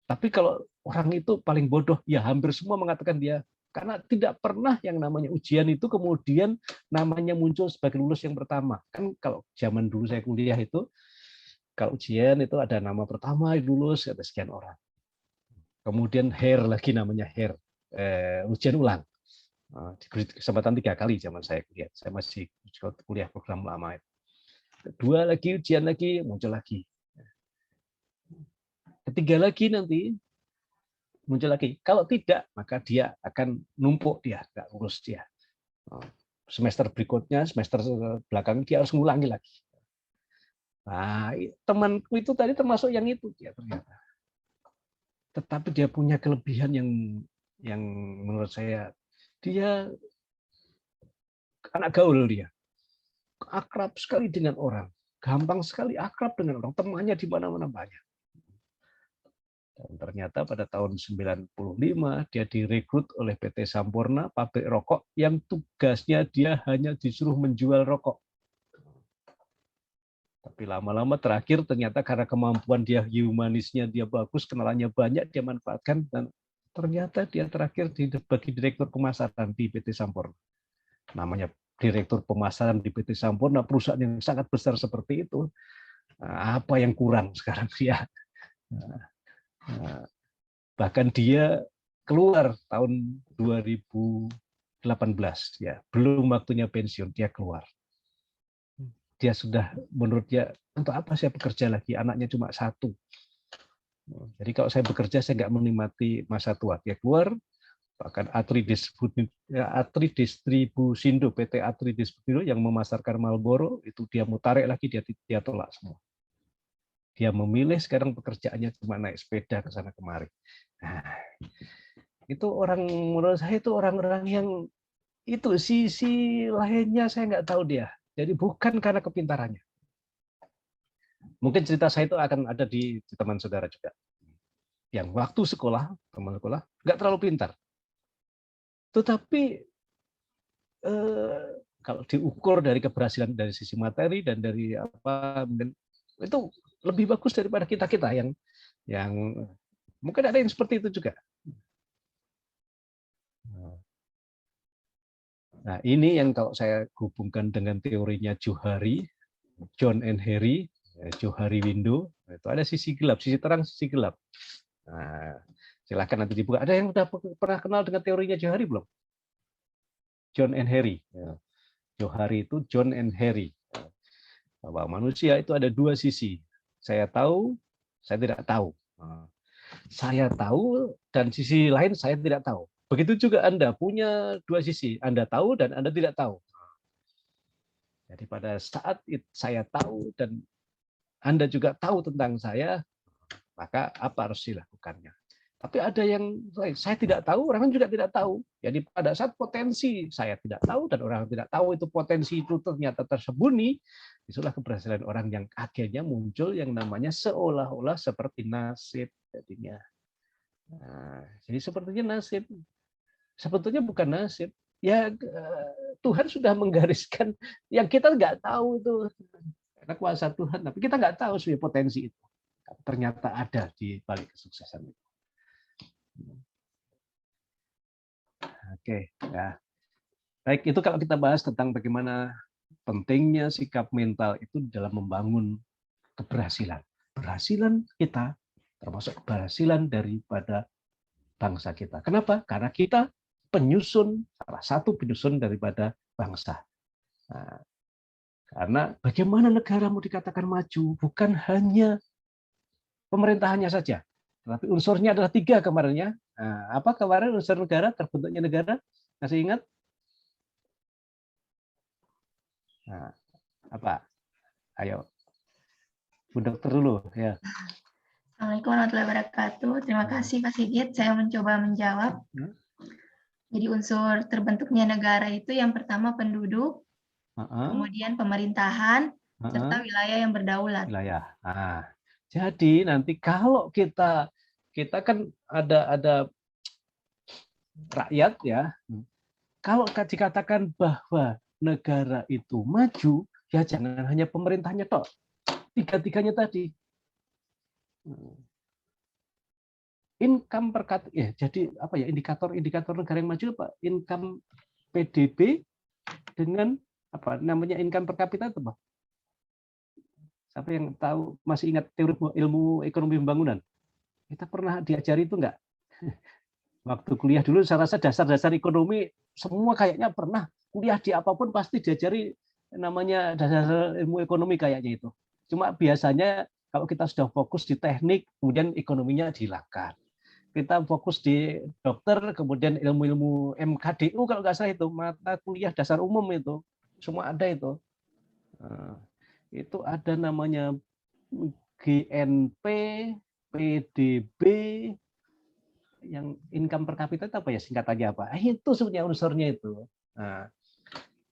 Tapi kalau orang itu paling bodoh, ya hampir semua mengatakan dia. Karena tidak pernah yang namanya ujian itu kemudian namanya muncul sebagai lulus yang pertama. Kan kalau zaman dulu saya kuliah itu, kalau ujian itu ada nama pertama lulus, ada sekian orang. Kemudian lagi namanya ujian ulang. Diberi kesempatan 3 kali zaman saya kuliah. Saya masih kuliah program lama. Kedua lagi, ujian lagi, muncul lagi. Ketiga lagi nanti, muncul lagi. Kalau tidak, maka dia akan numpuk dia, nggak lulus dia. Semester berikutnya, semester belakang dia harus ngulangi lagi. Nah, temanku itu tadi termasuk yang itu dia ternyata. tetapi dia punya kelebihan yang menurut saya, dia anak gaul, dia akrab sekali dengan orang, gampang sekali akrab dengan orang, temannya di mana-mana banyak. Dan ternyata pada tahun 95 dia direkrut oleh PT Sampurna, pabrik rokok yang tugasnya dia hanya disuruh menjual rokok. Tapi lama-lama terakhir ternyata karena kemampuan dia, humanisnya dia bagus, kenalannya banyak, dia manfaatkan, dan ternyata dia terakhir bagi direktur pemasaran di PT Sampurna. Namanya direktur pemasaran di PT Sampurna, perusahaan yang sangat besar seperti itu. Apa yang kurang sekarang dia? Bahkan dia keluar tahun 2018, ya, belum waktunya pensiun, dia keluar. Dia sudah, menurut dia, untuk apa saya bekerja lagi, anaknya cuma satu. Jadi kalau saya bekerja, saya nggak menikmati masa tua. Dia keluar, bahkan Atri Distribusindo, PT Atri Distribusindo yang memasarkan Marlboro, itu dia mau tarik lagi, dia tolak semua. Dia memilih sekarang pekerjaannya cuma naik sepeda ke sana kemari. Nah, itu orang, menurut saya itu orang-orang yang itu sisi lainnya saya nggak tahu dia. Jadi bukan karena kepintarannya. Mungkin cerita saya itu akan ada di teman saudara juga. Yang waktu sekolah, teman sekolah, nggak terlalu pintar. Tetapi kalau diukur dari keberhasilan dari sisi materi dan dari apa, itu lebih bagus daripada kita yang mungkin ada yang seperti itu juga. Nah, ini yang kalau saya hubungkan dengan teorinya Johari, John and Harry, Johari Window, itu ada sisi gelap, sisi terang, sisi gelap. Nah, silakan nanti dibuka. Ada yang sudah pernah kenal dengan teorinya Johari belum? John and Harry. Johari itu John and Harry. Bahwa manusia itu ada dua sisi. Saya tahu, saya tidak tahu. Saya tahu, dan sisi lain saya tidak tahu. Begitu juga Anda punya dua sisi. Anda tahu dan Anda tidak tahu. Jadi pada saat saya tahu dan Anda juga tahu tentang saya, maka apa harus dilakukannya? Tapi ada yang saya tidak tahu, orang juga tidak tahu. Jadi pada saat potensi saya tidak tahu dan orang tidak tahu itu potensi itu ternyata tersembunyi, itulah keberhasilan orang yang akhirnya muncul yang namanya seolah-olah seperti nasib jadinya. Nah, jadi sepertinya nasib. Sebetulnya bukan nasib. Ya Tuhan sudah menggariskan yang kita nggak tahu itu karena kuasa Tuhan, tapi kita nggak tahu sebenarnya potensi itu. Ternyata ada di balik kesuksesan itu. Oke, ya. Baik, itu kalau kita bahas tentang bagaimana pentingnya sikap mental itu dalam membangun keberhasilan. Keberhasilan kita termasuk keberhasilan daripada bangsa kita. Kenapa? Karena kita penyusun, salah satu penyusun daripada bangsa. Nah, karena bagaimana negara mau dikatakan maju, bukan hanya pemerintahannya saja, tetapi unsurnya adalah 3 kemarinnya. Nah, apa kemarin unsur negara, terbentuknya negara? Masih ingat? Nah, apa? Ayo, Bu Dokter dulu. Ya. Assalamualaikum warahmatullahi wabarakatuh. Terima kasih Pak Sigit. Saya mencoba menjawab. Jadi unsur terbentuknya negara itu yang pertama penduduk, kemudian pemerintahan, serta wilayah yang berdaulat. Wilayah. Nah, jadi nanti kalau kita kan ada rakyat ya. Kalau dikatakan bahwa negara itu maju, ya jangan hanya pemerintahnya toh. Tiga-tiganya tadi. Income per kapita, ya, jadi apa ya, indikator negara yang maju apa? Income PDB dengan apa namanya income per kapita itu, Pak? Siapa yang tahu, masih ingat teori ilmu ekonomi pembangunan? Kita pernah diajari itu enggak? Waktu kuliah dulu saya rasa dasar-dasar ekonomi semua kayaknya pernah, kuliah di apapun pasti diajari namanya dasar ilmu ekonomi kayaknya itu. Cuma biasanya kalau kita sudah fokus di teknik, kemudian ekonominya dihilangkan. Kita fokus di dokter, kemudian ilmu-ilmu MKDU kalau nggak salah itu, mata kuliah dasar umum itu, semua ada itu. Nah, itu ada namanya GNP, PDB, yang income per kapita itu apa ya, singkatannya apa? Itu sebenarnya unsurnya itu. Nah,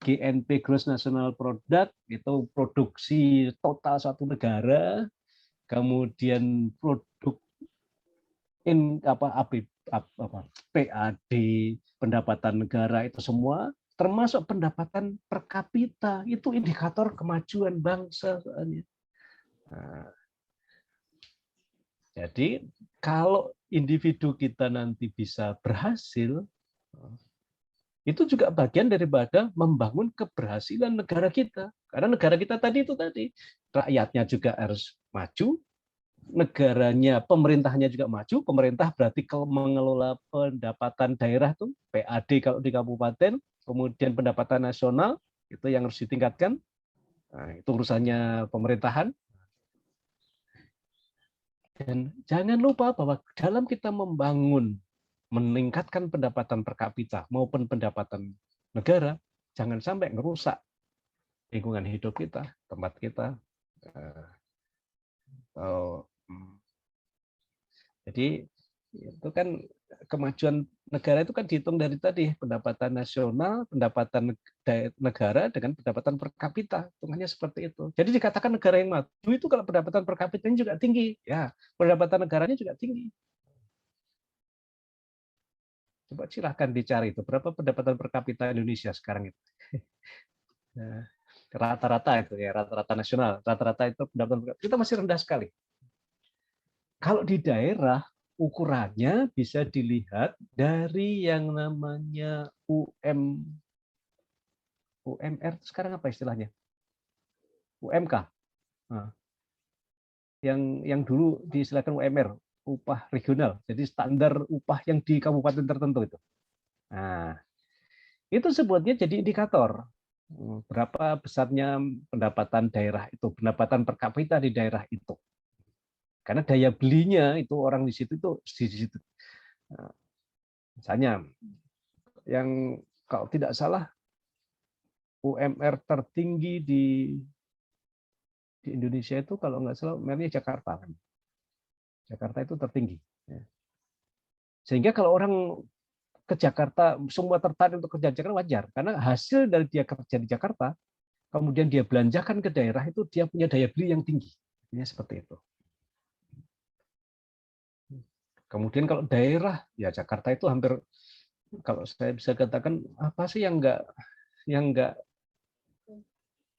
GNP Gross National Product itu produksi total suatu negara, kemudian produk PAD, pendapatan negara, itu semua termasuk pendapatan per kapita, itu indikator kemajuan bangsa soalnya. Nah, jadi kalau individu kita nanti bisa berhasil, itu juga bagian daripada membangun keberhasilan negara kita. Karena negara kita tadi, rakyatnya juga harus maju, negaranya, pemerintahnya juga maju. Pemerintah berarti kalau mengelola pendapatan daerah tuh, PAD kalau di kabupaten, kemudian pendapatan nasional itu yang harus ditingkatkan. Nah, itu urusannya pemerintahan. Dan jangan lupa bahwa dalam kita meningkatkan pendapatan per kapita maupun pendapatan negara, jangan sampai ngerusak lingkungan hidup kita, tempat kita. Jadi itu kan kemajuan negara itu kan dihitung dari tadi pendapatan nasional, pendapatan negara dengan pendapatan per kapita, hitungannya seperti itu. Jadi dikatakan negara yang maju itu kalau pendapatan per kapitanya juga tinggi, ya pendapatan negaranya juga tinggi. Coba silahkan dicari itu berapa pendapatan per kapita Indonesia sekarang itu. Rata-rata itu ya, rata-rata nasional, rata-rata itu pendapatan per kapita kita masih rendah sekali. Kalau di daerah ukurannya bisa dilihat dari yang namanya UMR sekarang apa istilahnya? UMK. Nah, yang dulu diistilahkan UMR, upah regional. Jadi standar upah yang di kabupaten tertentu itu. Nah, itu sebutnya jadi indikator berapa besarnya pendapatan daerah itu, pendapatan per kapita di daerah itu. Karena daya belinya itu orang di situ itu di situ. Nah, misalnya yang kalau tidak salah UMR tertinggi di Indonesia itu kalau nggak salah UMR-nya Jakarta kan. Jakarta itu tertinggi. Sehingga kalau orang ke Jakarta semua tertarik untuk kerja di Jakarta wajar karena hasil dari dia kerja di Jakarta kemudian dia belanjakan ke daerah itu dia punya daya beli yang tinggi. Ini seperti itu. Kemudian kalau daerah ya Jakarta itu hampir kalau saya bisa katakan apa sih yang nggak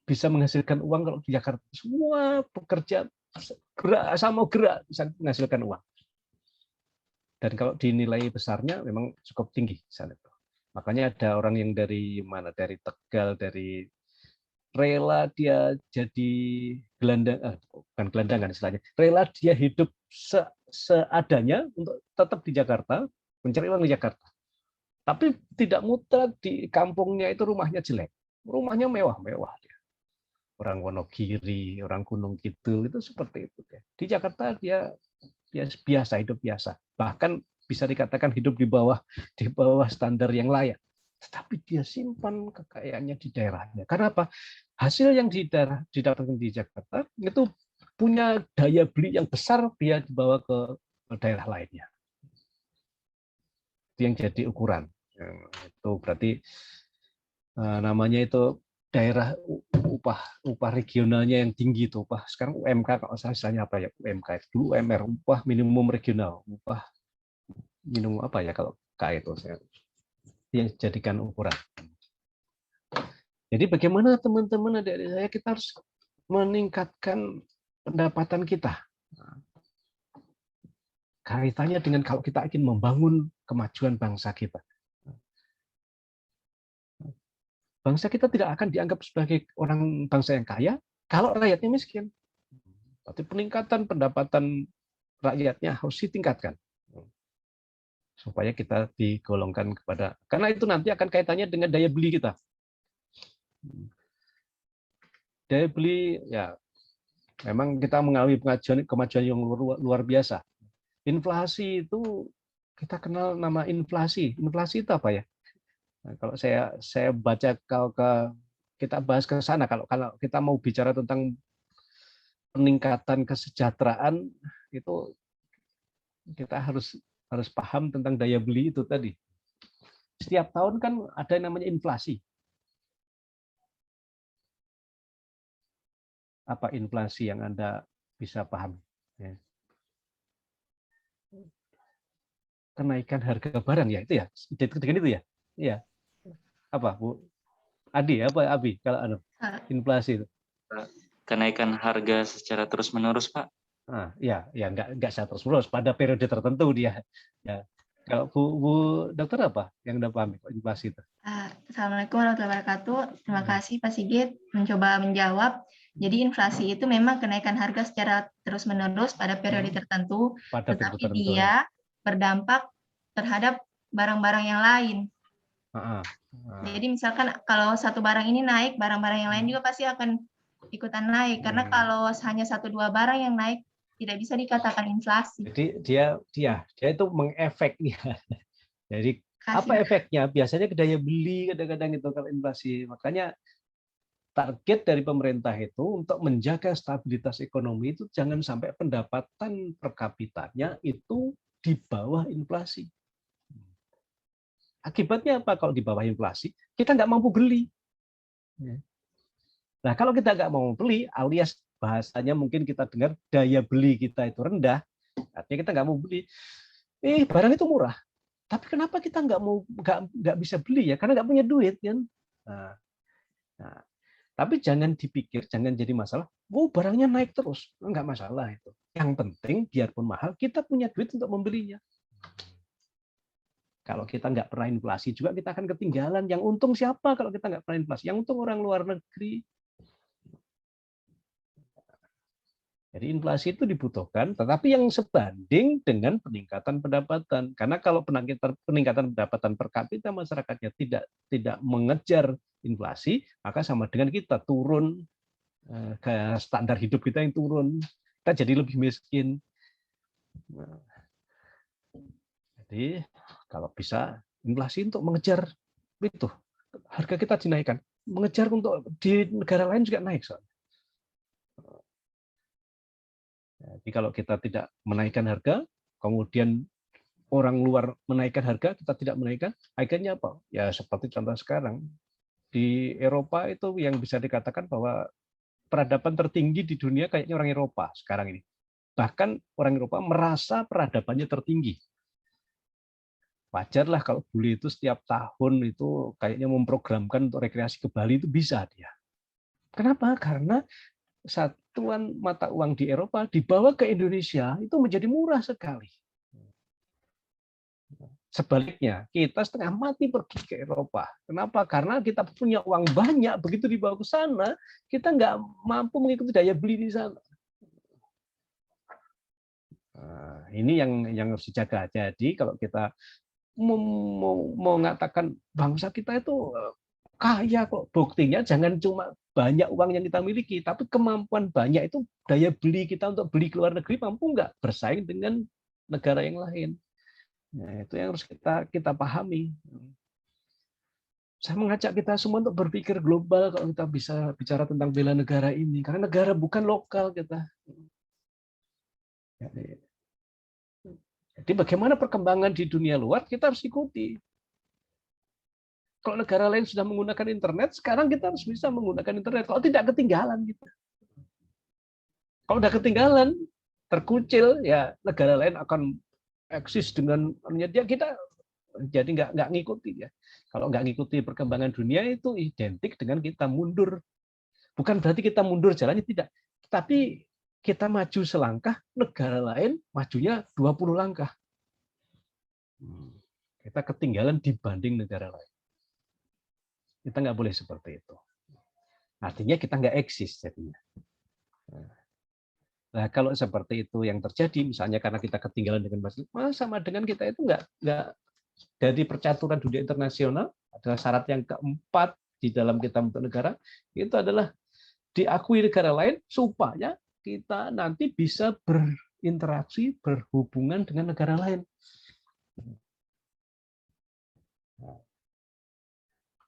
bisa menghasilkan uang kalau di Jakarta semua pekerja gerak bisa menghasilkan uang. Dan kalau dinilai besarnya memang cukup tinggi sana itu. Makanya ada orang yang dari mana, dari Tegal, dari rela dia jadi gelandang, bukan gelandangan istilahnya, rela dia hidup seadanya untuk tetap di Jakarta, mencari uang di Jakarta. Tapi tidak mutlak di kampungnya itu rumahnya jelek, rumahnya mewah-mewah dia. Orang Wonogiri, orang Gunung Kidul itu seperti itu. Di Jakarta dia biasa, hidup biasa. Bahkan bisa dikatakan hidup di bawah standar yang layak. Tetapi dia simpan kekayaannya di daerahnya. Karena apa? Hasil yang didapatkan di Jakarta itu punya daya beli yang besar, dia dibawa ke daerah lainnya. Itu yang jadi ukuran. Itu berarti namanya itu daerah upah regionalnya yang tinggi itu upah sekarang UMK kalau istilahnya apa ya UMK itu dulu UMR upah minimum regional upah minimum apa ya kalau K itu yang dijadikan ukuran. Jadi bagaimana teman-teman adik-adik saya kita harus meningkatkan pendapatan kita. Kaitannya dengan kalau kita ingin membangun kemajuan bangsa kita. Bangsa kita tidak akan dianggap sebagai orang bangsa yang kaya kalau rakyatnya miskin. Berarti peningkatan pendapatan rakyatnya harus ditingkatkan supaya kita digolongkan kepada, karena itu nanti akan kaitannya dengan daya beli kita. Daya beli ya memang kita mengalami kemajuan yang luar biasa. Inflasi itu kita kenal nama inflasi. Inflasi itu apa ya? Nah, kalau saya baca kalau kita bahas ke sana kalau kita mau bicara tentang peningkatan kesejahteraan itu kita harus harus paham tentang daya beli itu tadi. Setiap tahun kan ada yang namanya inflasi. Apa inflasi yang Anda bisa paham? Ya. Kenaikan harga barang ya, itu ya, dengan itu ya, iya. Apa Bu Adi? Apa Abi? Kalau inflasi itu? Kenaikan harga secara terus menerus, Pak. Ya nggak secara terus menerus, pada periode tertentu dia. Ya. Kalau Bu Dokter apa yang Anda pahami inflasi itu? Assalamualaikum warahmatullahi wabarakatuh. Terima kasih Pak Sigit mencoba menjawab. Jadi inflasi itu memang kenaikan harga secara terus-menerus pada periode tertentu, tetapi dia berdampak terhadap barang-barang yang lain. Jadi misalkan kalau satu barang ini naik, barang-barang yang lain juga pasti akan ikutan naik. Karena kalau hanya 1-2 barang yang naik, tidak bisa dikatakan inflasi. Jadi dia itu mengefeknya. Jadi apa efeknya? Biasanya ke daya beli kadang-kadang itu kalau inflasi. Makanya target dari pemerintah itu untuk menjaga stabilitas ekonomi itu jangan sampai pendapatan per kapitanya itu di bawah inflasi. Akibatnya apa kalau di bawah inflasi? Kita nggak mampu beli. Nah, kalau kita nggak mau beli, alias bahasanya mungkin kita dengar daya beli kita itu rendah, artinya kita nggak mau beli. Barang itu murah. Tapi kenapa kita nggak bisa beli ya? Karena nggak punya duit kan. Nah, tapi jangan dipikir, jangan jadi masalah. Barangnya naik terus, nggak masalah itu. Yang penting biarpun mahal, kita punya duit untuk membelinya. Kalau kita nggak pernah inflasi juga kita akan ketinggalan. Yang untung siapa kalau kita nggak pernah inflasi? Yang untung orang luar negeri. Jadi inflasi itu dibutuhkan, tetapi yang sebanding dengan peningkatan pendapatan. Karena kalau peningkatan pendapatan per kapita masyarakatnya tidak mengejar inflasi, maka sama dengan kita turun ke standar hidup kita yang turun, kita jadi lebih miskin. Jadi kalau bisa inflasi untuk mengejar itu harga kita dinaikkan, mengejar untuk di negara lain juga naik soalnya. Jadi kalau kita tidak menaikkan harga, kemudian orang luar menaikkan harga, kita tidak menaikkan, akhirnya apa? Ya seperti contoh sekarang di Eropa itu yang bisa dikatakan bahwa peradaban tertinggi di dunia kayaknya orang Eropa sekarang ini. Bahkan orang Eropa merasa peradabannya tertinggi. Wajarlah kalau bule itu setiap tahun itu kayaknya memprogramkan untuk rekreasi ke Bali itu bisa dia. Kenapa? Karena satuan mata uang di Eropa dibawa ke Indonesia itu menjadi murah sekali. Sebaliknya, kita setengah mati pergi ke Eropa. Kenapa? Karena kita punya uang banyak, begitu dibawa ke sana, kita nggak mampu mengikuti daya beli di sana. Nah, ini yang harus dijaga. Jadi kalau kita mau mengatakan bangsa kita itu kaya kok, buktinya jangan cuma banyak uang yang kita miliki, tapi kemampuan banyak itu daya beli kita untuk beli ke luar negeri mampu nggak bersaing dengan negara yang lain. Nah, itu yang harus kita pahami. Saya mengajak kita semua untuk berpikir global kalau kita bisa bicara tentang bela negara ini, karena negara bukan lokal kita. Jadi bagaimana perkembangan di dunia luar kita harus ikuti. Kalau negara lain sudah menggunakan internet, sekarang kita harus bisa menggunakan internet. Kalau tidak ketinggalan kita. Kalau udah ketinggalan, terkucil, ya negara lain akan eksis dengan dia kita jadi nggak ngikuti ya. Kalau nggak ngikuti perkembangan dunia itu identik dengan kita mundur. Bukan berarti kita mundur jalannya, tidak. Tapi kita maju selangkah, negara lain majunya 20 langkah. Kita ketinggalan dibanding negara lain. Kita nggak boleh seperti itu. Artinya kita nggak eksis jadinya. Nah, kalau seperti itu yang terjadi, misalnya karena kita ketinggalan dengan sama dengan kita itu nggak dari percaturan dunia internasional, adalah syarat yang keempat di dalam kita bentuk negara, itu adalah diakui negara lain supaya kita nanti bisa berinteraksi, berhubungan dengan negara lain.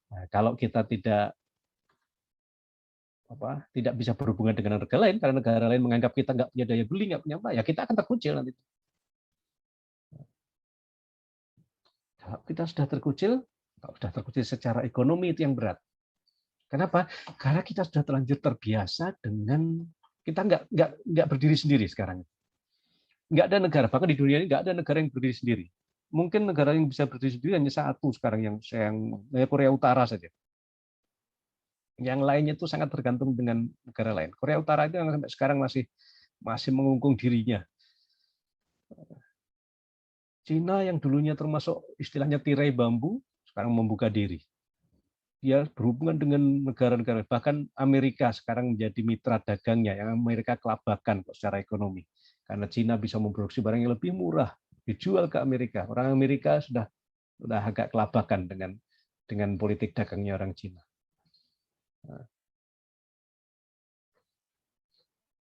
Nah, kalau kita tidak bisa berhubungan dengan negara lain, karena negara lain menganggap kita nggak punya daya beli, nggak punya apa, ya kita akan terkucil nanti. Kalau kita sudah terkucil secara ekonomi itu yang berat. Kenapa? Karena kita sudah terlanjur terbiasa dengan kita nggak berdiri sendiri sekarang. Nggak ada negara, bahkan di dunia ini nggak ada negara yang berdiri sendiri. Mungkin negara yang bisa berdiri sendiri hanya satu sekarang yang Korea Utara saja. Yang lainnya itu sangat tergantung dengan negara lain. Korea Utara itu yang sampai sekarang masih mengungkung dirinya. Cina yang dulunya termasuk istilahnya tirai bambu, sekarang membuka diri. Dia berhubungan dengan negara-negara, bahkan Amerika sekarang menjadi mitra dagangnya, yang Amerika kelabakan secara ekonomi. Karena Cina bisa memproduksi barang yang lebih murah, dijual ke Amerika. Orang Amerika sudah agak kelabakan dengan politik dagangnya orang Cina.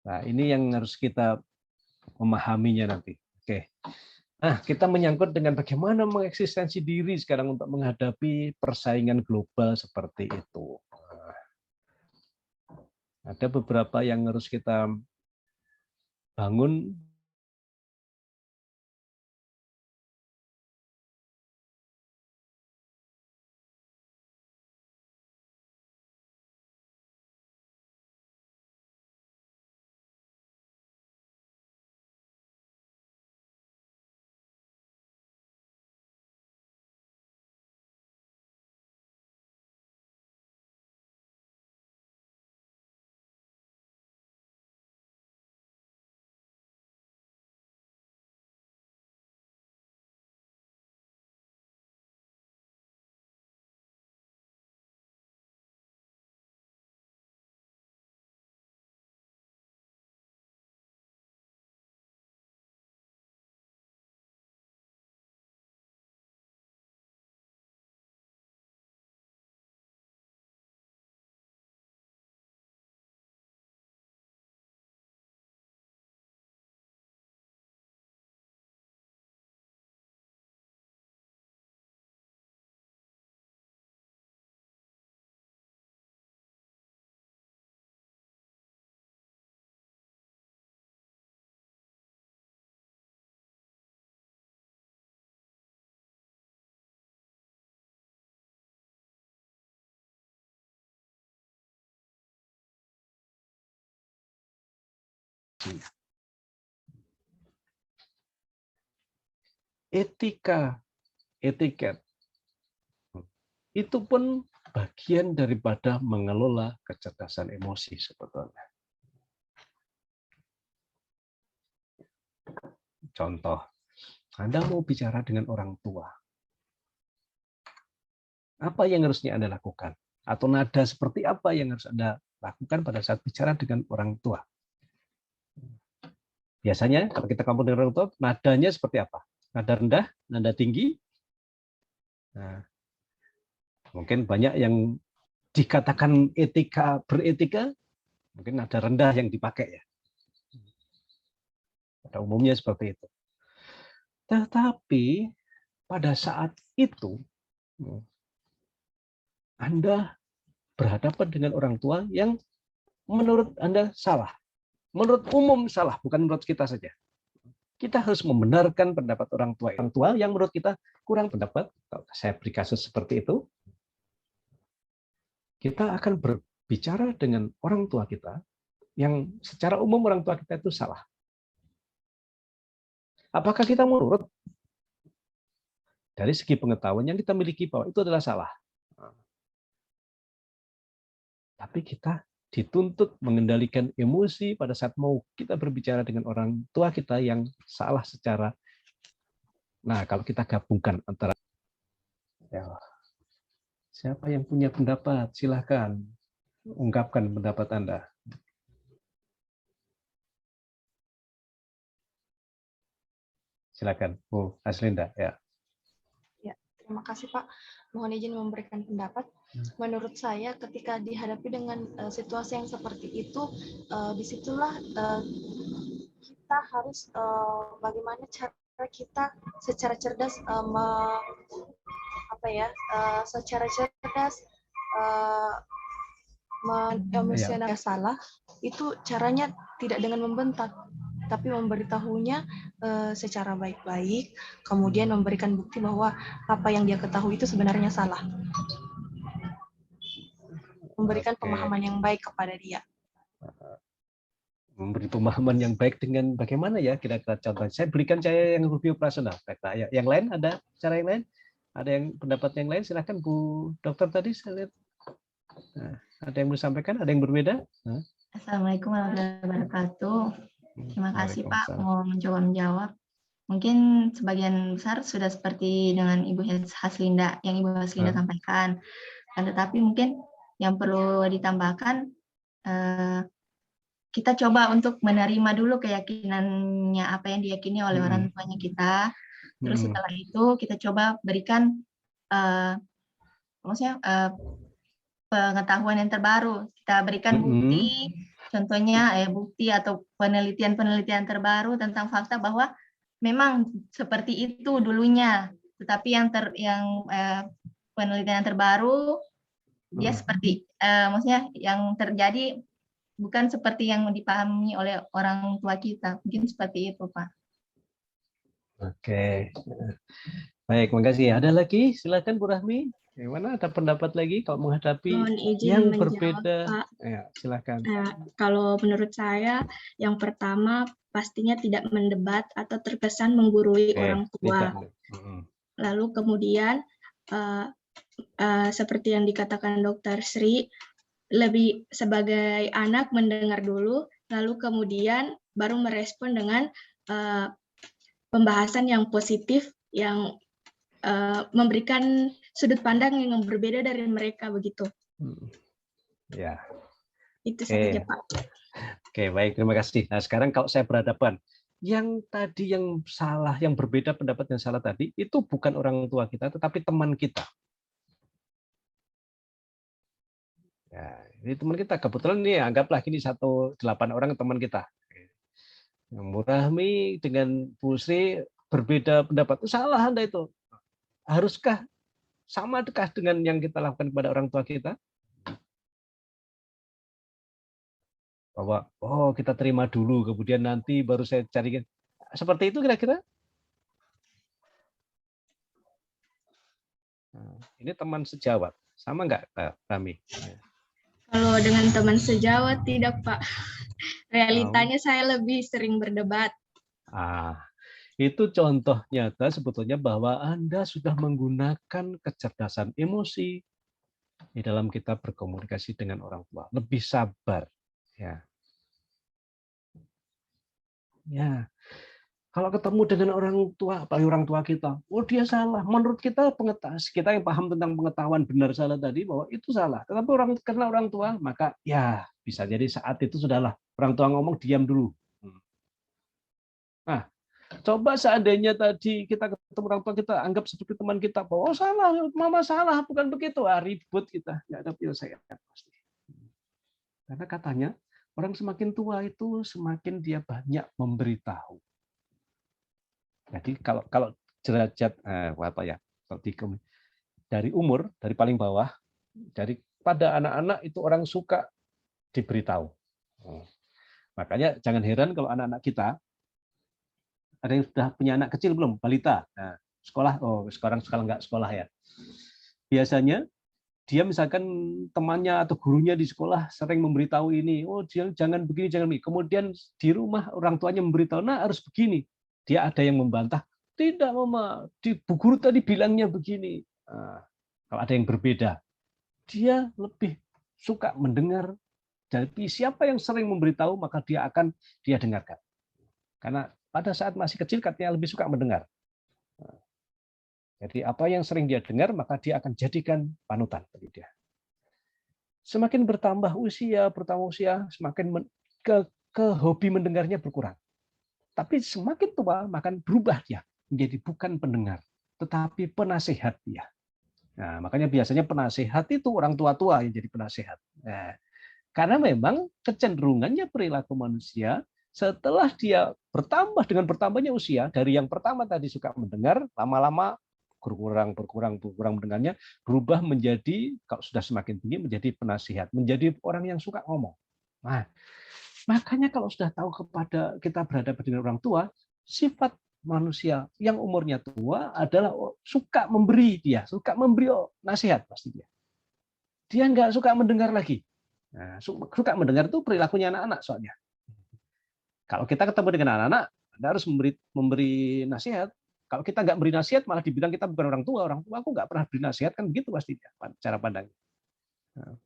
Nah, ini yang harus kita memahaminya nanti. Oke. Nah, kita menyangkut dengan bagaimana mengeksistensi diri sekarang untuk menghadapi persaingan global seperti itu. Ada beberapa yang harus kita bangun. Etiket itu pun bagian daripada mengelola kecerdasan emosi sebetulnya. Contoh, Anda mau bicara dengan orang tua. Apa yang harusnya Anda lakukan? Atau nada seperti apa yang harus Anda lakukan pada saat bicara dengan orang tua? Biasanya kalau kita kamu dengan orang tua, nadanya seperti apa? Nada rendah, nada tinggi. Nah, mungkin banyak yang dikatakan beretika, mungkin nada rendah yang dipakai ya. Pada umumnya seperti itu. Tetapi pada saat itu Anda berhadapan dengan orang tua yang menurut Anda salah. Menurut umum salah, bukan menurut kita saja. Kita harus membenarkan pendapat orang tua yang menurut kita kurang pendapat. Kalau saya beri kasus seperti itu, kita akan berbicara dengan orang tua kita yang secara umum orang tua kita itu salah. Apakah kita menurut? Dari segi pengetahuan yang kita miliki bahwa itu adalah salah. Tapi kita dituntut mengendalikan emosi pada saat mau kita berbicara dengan orang tua kita yang salah secara. Nah, kalau kita gabungkan antara ya, siapa yang punya pendapat, silahkan ungkapkan pendapat Anda. Silakan, Bu Aslinda. Ya. Ya, terima kasih Pak. Mohon izin memberikan pendapat. Menurut saya, ketika dihadapi dengan situasi yang seperti itu, disitulah kita harus bagaimana cara kita secara cerdas secara cerdas mengemosional salah. Itu caranya tidak dengan membentak, tapi memberitahunya secara baik-baik, kemudian memberikan bukti bahwa apa yang dia ketahui itu sebenarnya salah. Memberikan pemahaman yang baik kepada dia. Memberi pemahaman yang baik dengan bagaimana ya kira-kira contoh. Saya berikan cara yang lebih operasional. Yang lain ada cara yang lain? Ada yang pendapat yang lain? Silakan Bu Dokter tadi saya lihat. Nah, ada yang mau disampaikan? Ada yang berbeda? Assalamualaikum warahmatullahi wabarakatuh. Terima kasih Pak mau mencoba menjawab. Mungkin sebagian besar sudah seperti dengan Ibu Haslinda yang Ibu Haslinda sampaikan. Tetapi mungkin yang perlu ditambahkan, kita coba untuk menerima dulu keyakinannya apa yang diyakini oleh orang tuanya kita. Terus setelah itu kita coba berikan pengetahuan yang terbaru. Kita berikan bukti, contohnya bukti atau penelitian-penelitian terbaru tentang fakta bahwa memang seperti itu dulunya. Tetapi yang penelitian yang terbaru dia seperti maksudnya yang terjadi bukan seperti yang dipahami oleh orang tua kita. Mungkin seperti itu, Pak. Oke. Baik, makasih. Ada lagi? Silakan Bu Rahmi. Gimana? Ada pendapat lagi kalau menghadapi yang berbeda? Pak. Ya, silakan. Kalau menurut saya, yang pertama pastinya tidak mendebat atau terkesan menggurui orang tua. Lalu kemudian seperti yang dikatakan Dr. Sri, lebih sebagai anak mendengar dulu, lalu kemudian baru merespon dengan pembahasan yang positif, yang memberikan sudut pandang yang berbeda dari mereka begitu. Ya. Itu saja Pak. Oke, baik, terima kasih. Nah, sekarang kalau saya berhadapan, yang tadi yang salah, yang berbeda pendapat yang salah tadi, itu bukan orang tua kita, tetapi teman kita. Ya, ini teman kita, kebetulan ini anggaplah ini 8 orang teman kita. Bu Rahmi dengan Bu Sri berbeda pendapat. Itu salah Anda itu. Haruskah sama dekah dengan yang kita lakukan kepada orang tua kita? Bahwa kita terima dulu, kemudian nanti baru saya carikan. Seperti itu kira-kira? Nah, ini teman sejawat. Sama nggak, Pak Rahmi? Kalau dengan teman sejawat tidak, Pak. Realitanya saya lebih sering berdebat. Itu contoh nyata sebetulnya bahwa Anda sudah menggunakan kecerdasan emosi di dalam kita berkomunikasi dengan orang tua. Lebih sabar. Ya. Kalau ketemu dengan orang tua, apalagi orang tua kita, dia salah. Menurut kita yang paham tentang pengetahuan benar salah tadi bahwa itu salah. Tetapi karena orang tua, maka ya bisa jadi saat itu sudahlah orang tua ngomong diam dulu. Nah, coba seandainya tadi kita ketemu orang tua kita anggap seperti teman kita bahwa salah, mama salah, bukan begitu. Ribut kita, nggak ada penyelesaian pasti. Karena katanya orang semakin tua itu semakin dia banyak memberitahu. Jadi kalau derajat dari umur, dari paling bawah, pada anak-anak itu orang suka diberitahu. Makanya jangan heran kalau anak-anak kita ada yang sudah punya anak kecil belum, balita. Nah, sekolah, sekarang nggak sekolah ya. Biasanya dia misalkan temannya atau gurunya di sekolah sering memberitahu ini, jangan begini, jangan begini. Kemudian di rumah orang tuanya memberitahu, harus begini. Dia ada yang membantah, tidak mama, Bu Guru tadi bilangnya begini. Kalau ada yang berbeda, dia lebih suka mendengar. Jadi siapa yang sering memberitahu, maka dia dengarkan. Karena pada saat masih kecil katanya lebih suka mendengar. Jadi apa yang sering dia dengar, maka dia akan jadikan panutan bagi dia. Semakin bertambah usia, semakin ke hobi mendengarnya berkurang. Tapi semakin tua, maka berubah dia menjadi bukan pendengar, tetapi penasehat dia. Nah, makanya biasanya penasehat itu orang tua-tua yang jadi penasehat. Nah, karena memang kecenderungannya perilaku manusia setelah dia dengan bertambahnya usia, dari yang pertama tadi suka mendengar, lama-lama berkurang mendengarnya, berubah menjadi, kalau sudah semakin tinggi, menjadi penasehat, menjadi orang yang suka ngomong. Nah, Makanya kalau sudah tahu kepada kita berhadapan dengan orang tua, sifat manusia yang umurnya tua adalah suka memberi, dia suka memberi nasihat pasti dia. Dia nggak suka mendengar lagi. Nah, suka mendengar itu perilakunya anak-anak soalnya. Kalau kita ketemu dengan anak-anak, Anda harus memberi nasihat. Kalau kita nggak beri nasihat, malah dibilang kita bukan orang tua. Orang tua aku nggak pernah beri nasihat, kan begitu pasti cara pandangnya. Nah,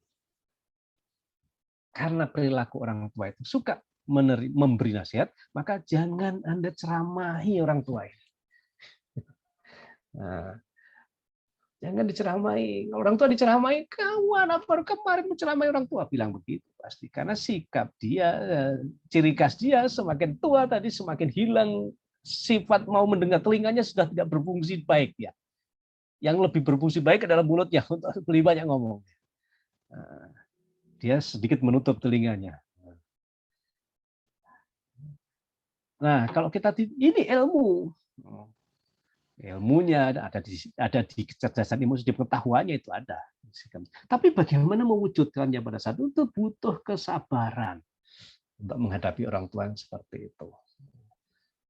karena perilaku orang tua itu suka memberi nasihat, maka jangan Anda ceramahi orang tua ini. Nah, jangan diceramahi. Orang tua diceramahi, kawan apa baru kemarin menceramai orang tua, bilang begitu pasti. Karena sikap dia, ciri khas dia semakin tua tadi semakin hilang sifat mau mendengar, telinganya sudah tidak berfungsi baik ya. Yang lebih berfungsi baik adalah mulutnya untuk lebih banyak ngomong. Dia sedikit menutup telinganya. Nah, kalau kita ini ilmunya ada di kecerdasan emosi, di pengetahuannya itu ada. Tapi bagaimana mewujudkannya pada saat itu butuh kesabaran untuk menghadapi orang tua yang seperti itu.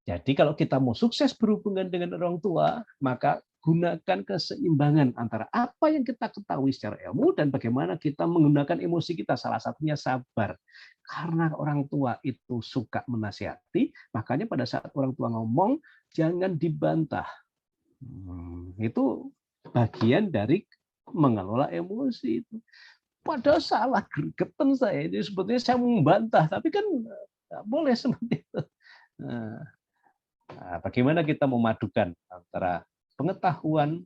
Jadi kalau kita mau sukses berhubungan dengan orang tua, maka gunakan keseimbangan antara apa yang kita ketahui secara ilmu dan bagaimana kita menggunakan emosi kita. Salah satunya sabar. Karena orang tua itu suka menasihati, makanya pada saat orang tua ngomong, jangan dibantah. Itu bagian dari mengelola emosi itu. Padahal salah gregetan saya. Jadi sebetulnya saya membantah, tapi kan nggak boleh seperti itu. Nah, bagaimana kita memadukan antara pengetahuan